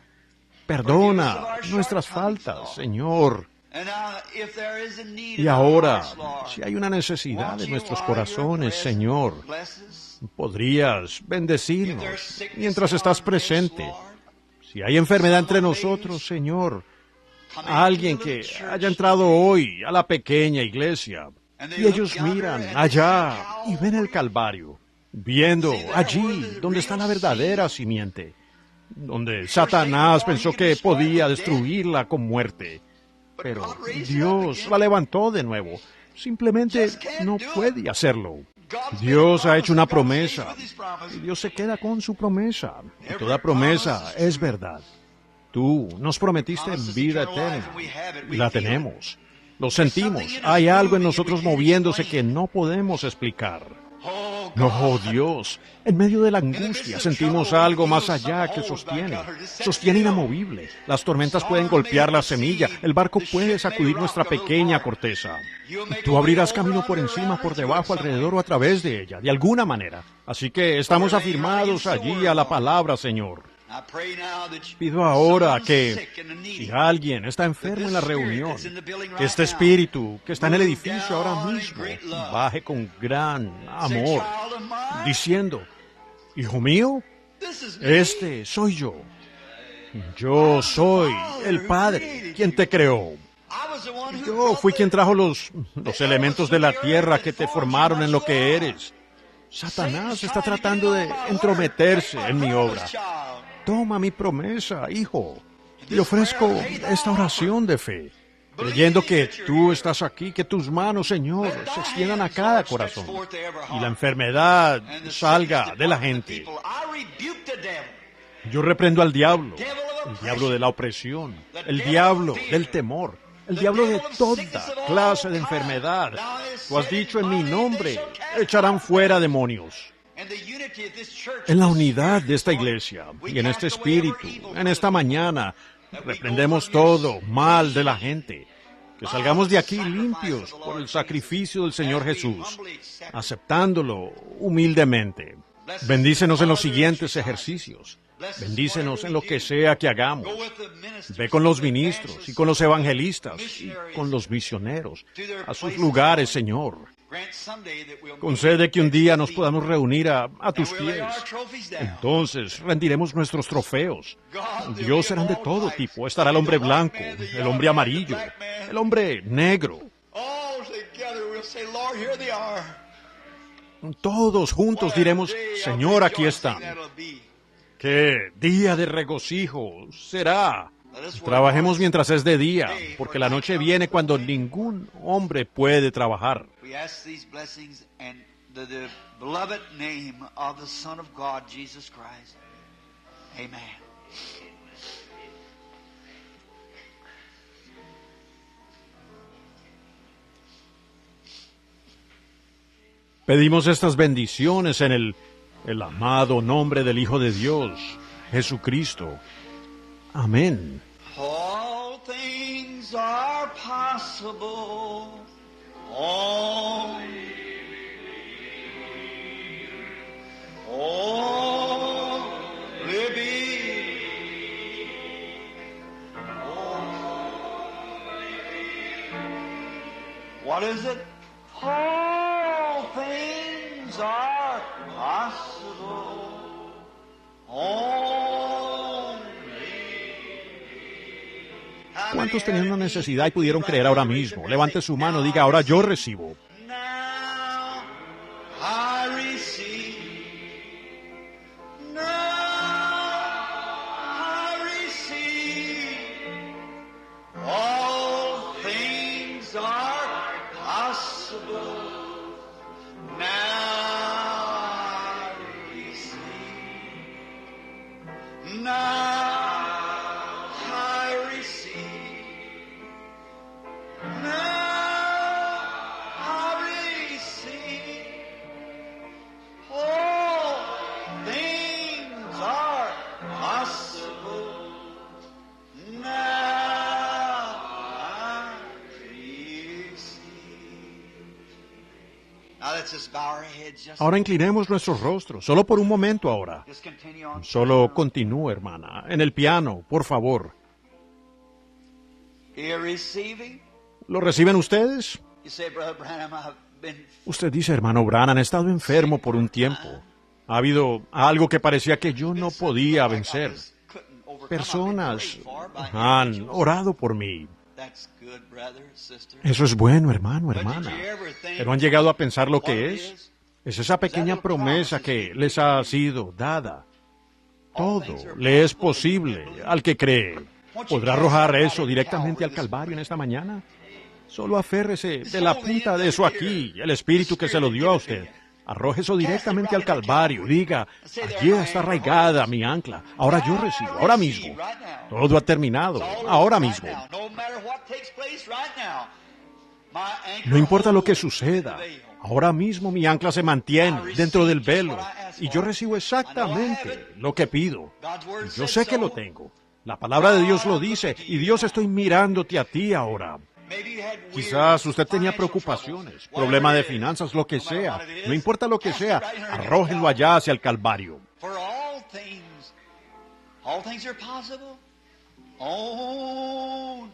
Perdona nuestras faltas, Señor. And now, if there is a need Y in our ahora, hearts, Lord, si hay una necesidad won't en you, nuestros while you're corazones, present, Señor, bless us? podrías If bendecirnos there's sickness mientras in estás our midst, presente. Lord, Si hay enfermedad entre nosotros, Señor, come a alguien into the que little church haya entrado hoy a la pequeña iglesia and they y look ellos yonder miran and they allá see y ven el Calvary. Calvario, viendo allí donde está la verdadera simiente, donde Satanás pensó que podía destruirla con muerte. Pero Dios la levantó de nuevo. Simplemente no puede hacerlo. Dios ha hecho una promesa y Dios se queda con su promesa. Y toda promesa es verdad. Tú nos prometiste vida eterna y la tenemos. Lo sentimos. Hay algo en nosotros moviéndose que no podemos explicar. No, Dios, en medio de la angustia sentimos algo más allá que sostiene inamovible. Las tormentas pueden golpear la semilla, el barco puede sacudir nuestra pequeña corteza. Tú abrirás camino por encima, por debajo, alrededor o a través de ella, de alguna manera. Así que estamos afirmados allí a la palabra, Señor. Pido ahora que, si alguien está enfermo en la reunión, que este espíritu que está en el edificio ahora mismo baje con gran amor, diciendo, hijo mío, este soy yo. Yo soy el Padre quien te creó. Yo fui quien trajo los elementos de la tierra que te formaron en lo que eres. Satanás está tratando de entrometerse en mi obra. Toma mi promesa, hijo, y ofrezco esta oración de fe, creyendo que tú estás aquí, que tus manos, Señor, se extiendan a cada corazón y la enfermedad salga de la gente. Yo reprendo al diablo, el diablo de la opresión, el diablo del temor, el diablo de toda clase de enfermedad. Tú has dicho en mi nombre, echarán fuera demonios. En la unidad de esta iglesia y en este espíritu, en esta mañana, reprendemos todo mal de la gente. Que salgamos de aquí limpios por el sacrificio del Señor Jesús, aceptándolo humildemente. Bendícenos en los siguientes ejercicios. Bendícenos en lo que sea que hagamos. Ve con los ministros y con los evangelistas y con los misioneros a sus lugares, Señor. Concede que un día nos podamos reunir a tus pies. Entonces rendiremos nuestros trofeos. Dios serán de todo tipo. Estará el hombre blanco, el hombre amarillo, el hombre negro. Todos juntos diremos, Señor, aquí están. ¡Qué día de regocijo será! Trabajemos mientras es de día, porque la noche viene cuando ningún hombre puede trabajar. Pedimos estas bendiciones en el amado nombre del Hijo de Dios, Jesucristo. Amén. All things are possible. What is it? All things are possible. ¿Cuántos tenían una necesidad y pudieron creer ahora mismo? Levante su mano, diga, ahora yo recibo. Now I receive. Now I receive. All things are possible. Now I receive. Now Ahora inclinemos nuestros rostros, solo por un momento ahora. Solo continúe, hermana, en el piano, por favor. ¿Lo reciben ustedes? Usted dice, hermano Branham, he estado enfermo por un tiempo. Ha habido algo que parecía que yo no podía vencer. Personas han orado por mí. Eso es bueno, hermano, hermana. ¿Pero han llegado a pensar lo que es? Es esa pequeña promesa que les ha sido dada. Todo le es posible al que cree. ¿Podrá arrojar eso directamente al Calvario en esta mañana? Solo aférrese de la punta de eso aquí, el Espíritu que se lo dio a usted. Arroje eso directamente al Calvario. Diga, allí está arraigada mi ancla. Ahora yo recibo, ahora mismo. Todo ha terminado, ahora mismo. No importa lo que suceda. Ahora mismo mi ancla se mantiene dentro del velo. Y yo recibo exactamente lo que pido. Yo sé que lo tengo. La palabra de Dios lo dice. Y Dios, estoy mirándote a ti ahora. Quizás usted tenía preocupaciones, problema de finanzas, lo que sea. No importa lo que sea, arrójenlo allá hacia el Calvario. All things are possible. Only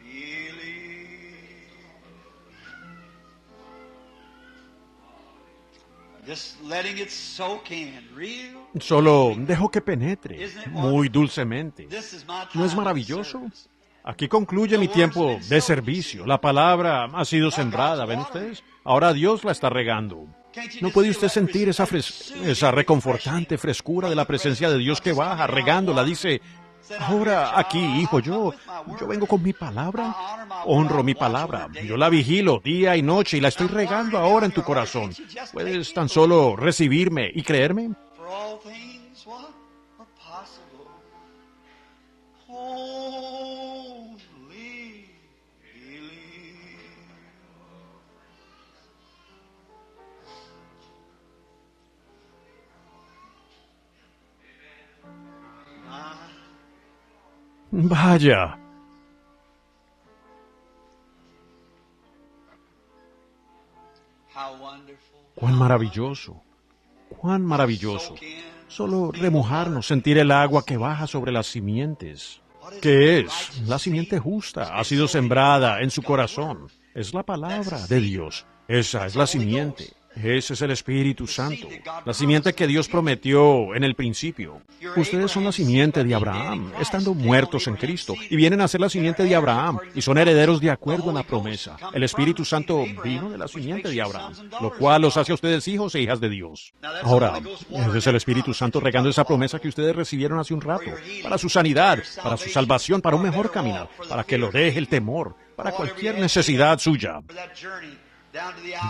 believe. Just letting it soak in, real. Solo dejo que penetre, muy dulcemente. This is my ¿No time es of maravilloso? service. Aquí concluye mi tiempo de servicio. La palabra ha sido sembrada, ¿ven ustedes? Ahora Dios la está regando. ¿No puede usted sentir esa reconfortante frescura de la presencia de Dios que baja, regándola? Dice, ahora aquí, hijo, yo vengo con mi palabra, honro mi palabra, yo la vigilo día y noche y la estoy regando ahora en tu corazón. ¿Puedes tan solo recibirme y creerme? For all things, what? Are possible. Only believe. Vaya, How wonderful. cuán maravilloso, cuán maravilloso. Solo remojarnos, sentir el agua que baja sobre las simientes. ¿Qué es? La simiente justa ha sido sembrada en su corazón. Es la palabra de Dios. Esa es la simiente. Ese es el Espíritu Santo. La simiente que Dios prometió en el principio. Ustedes son la simiente de Abraham, estando muertos en Cristo, y vienen a ser la simiente de Abraham, y son herederos de acuerdo a la promesa. El Espíritu Santo vino de la simiente de Abraham, lo cual los hace a ustedes hijos e hijas de Dios. Ahora, ese es el Espíritu Santo regando esa promesa que ustedes recibieron hace un rato, para su sanidad, para su salvación, para un mejor caminar, para que lo deje el temor, para cualquier necesidad suya.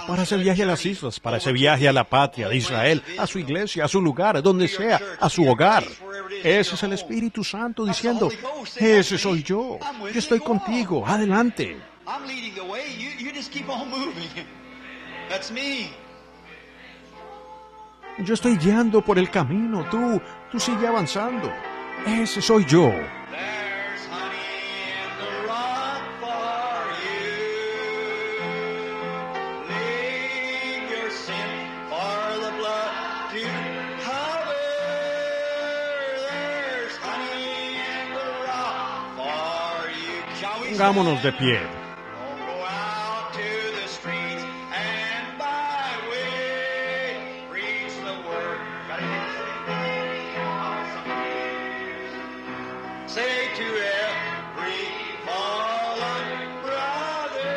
Para ese viaje a las islas, para ese viaje a la patria de Israel, a su iglesia, a su lugar, donde sea, a su hogar. Ese es el Espíritu Santo diciendo, ese soy yo estoy contigo, adelante. I'm leading the way. You just keep on moving. That's me. Yo estoy guiando por el camino, tú sigue avanzando. Ese soy yo. There's honey in the rock for you. Leave your sin for the blood to cover. There's honey in the rock for you. Shall we Pongámonos de stand? pie. Go out to the streets and byway, preach the word. Got it? Say to every fallen brother,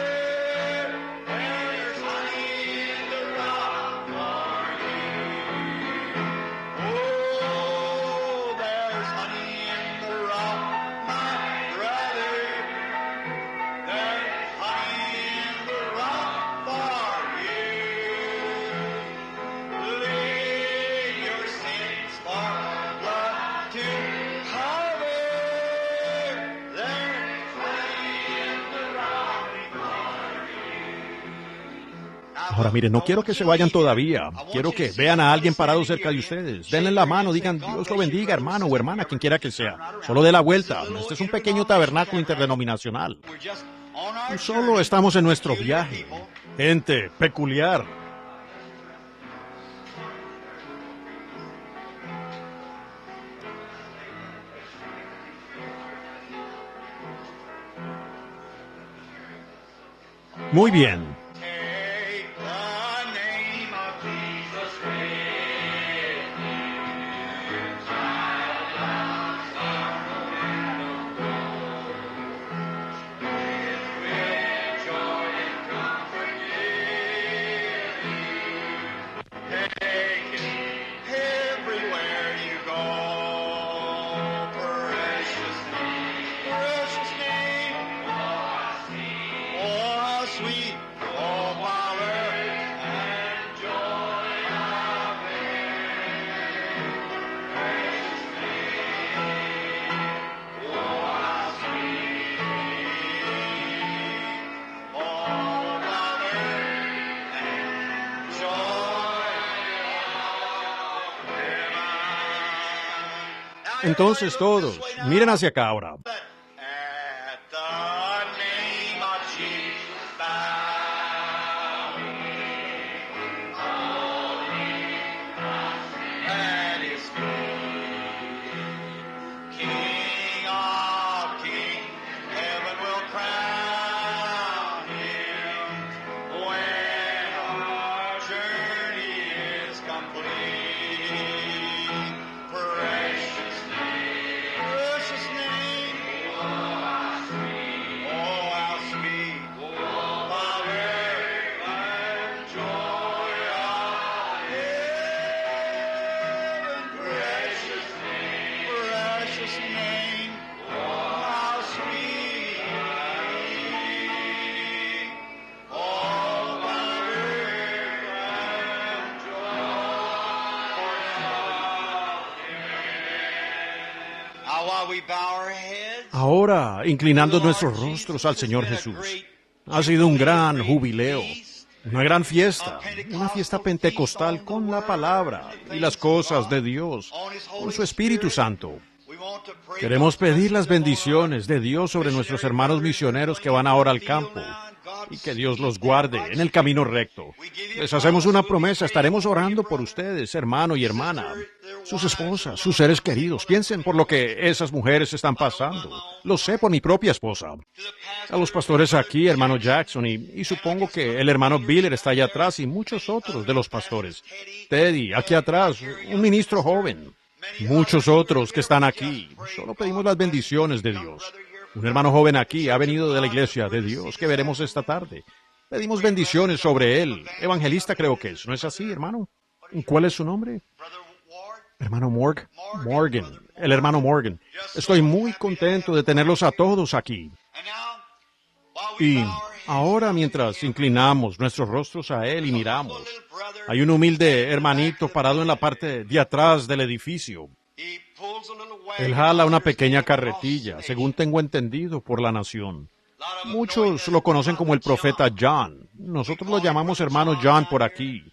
there's honey in the rock for you. Oh, there's honey in the rock, my brother. There's honey in the rock for you. Leave your sins for blood to cover. There's honey in the rock for you. Ahora mire, no quiero que se vayan todavía. Quiero que vean a alguien parado cerca de ustedes. Denle la mano, digan, Dios lo bendiga, hermano o hermana, quien quiera que sea. Solo dé la vuelta. Este es un pequeño tabernáculo interdenominacional. We're just on our Solo journey. estamos en nuestro Peculiar viaje. people. Gente peculiar. Muy bien. Take the name of Jesus with you. Child of sorrow and of woe. With joy and comfort give you. Take it everywhere you go. Precious name, oh, sweet, oh, power and joy of it. Precious name, oh, sweet, oh, power and joy of heaven. Entonces todos, miren hacia acá ahora. At the name of Jesus, bowing, falling at His feet. Ahora, inclinando nuestros rostros al Señor Jesús, ha sido un gran jubileo, una gran fiesta, una fiesta pentecostal con la palabra y las cosas de Dios, con su Espíritu Santo. Queremos pedir las bendiciones de Dios sobre nuestros hermanos misioneros que van ahora al campo y que Dios los guarde en el camino recto. Les hacemos una promesa, estaremos orando por ustedes, hermano y hermana, sus esposas, sus seres queridos. Piensen por lo que esas mujeres están pasando. Lo sé por mi propia esposa. A los pastores aquí, hermano Jackson, y supongo que el hermano Biller está allá atrás y muchos otros de los pastores. Teddy, aquí atrás, un ministro joven. Muchos otros que están aquí. Solo pedimos las bendiciones de Dios. Un hermano joven aquí ha venido de la iglesia de Dios que veremos esta tarde. Pedimos bendiciones sobre él. Evangelista creo que es. ¿No es así, hermano? ¿Cuál es su nombre? Hermano Morgan. El hermano Morgan. Estoy muy contento de tenerlos a todos aquí. Y ahora, mientras inclinamos nuestros rostros a él y miramos, hay un humilde hermanito parado en la parte de atrás del edificio. Él jala una pequeña carretilla, según tengo entendido, por la nación. Muchos lo conocen como el profeta John. Nosotros lo llamamos hermano John por aquí.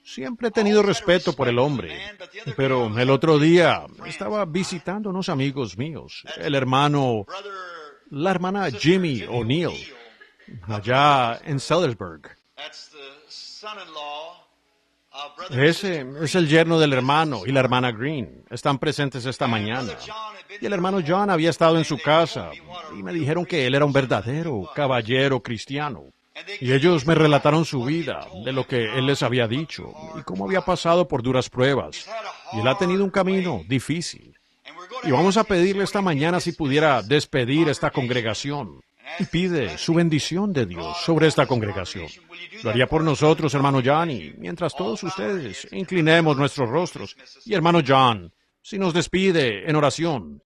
Siempre he tenido respeto por el hombre, pero el otro día estaba visitando unos amigos míos, la hermana Jimmy O'Neill, allá en Sellersburg. Ese es el yerno del hermano y la hermana Green. Están presentes esta mañana. Y el hermano John había estado en su casa y me dijeron que él era un verdadero caballero cristiano. Y ellos me relataron su vida, de lo que él les había dicho y cómo había pasado por duras pruebas. Y él ha tenido un camino difícil. Y vamos a pedirle esta mañana si pudiera despedir esta congregación. Y pide su bendición de Dios sobre esta congregación. Lo haría por nosotros, hermano John, y mientras todos ustedes inclinemos nuestros rostros. Y hermano John, si nos despide en oración.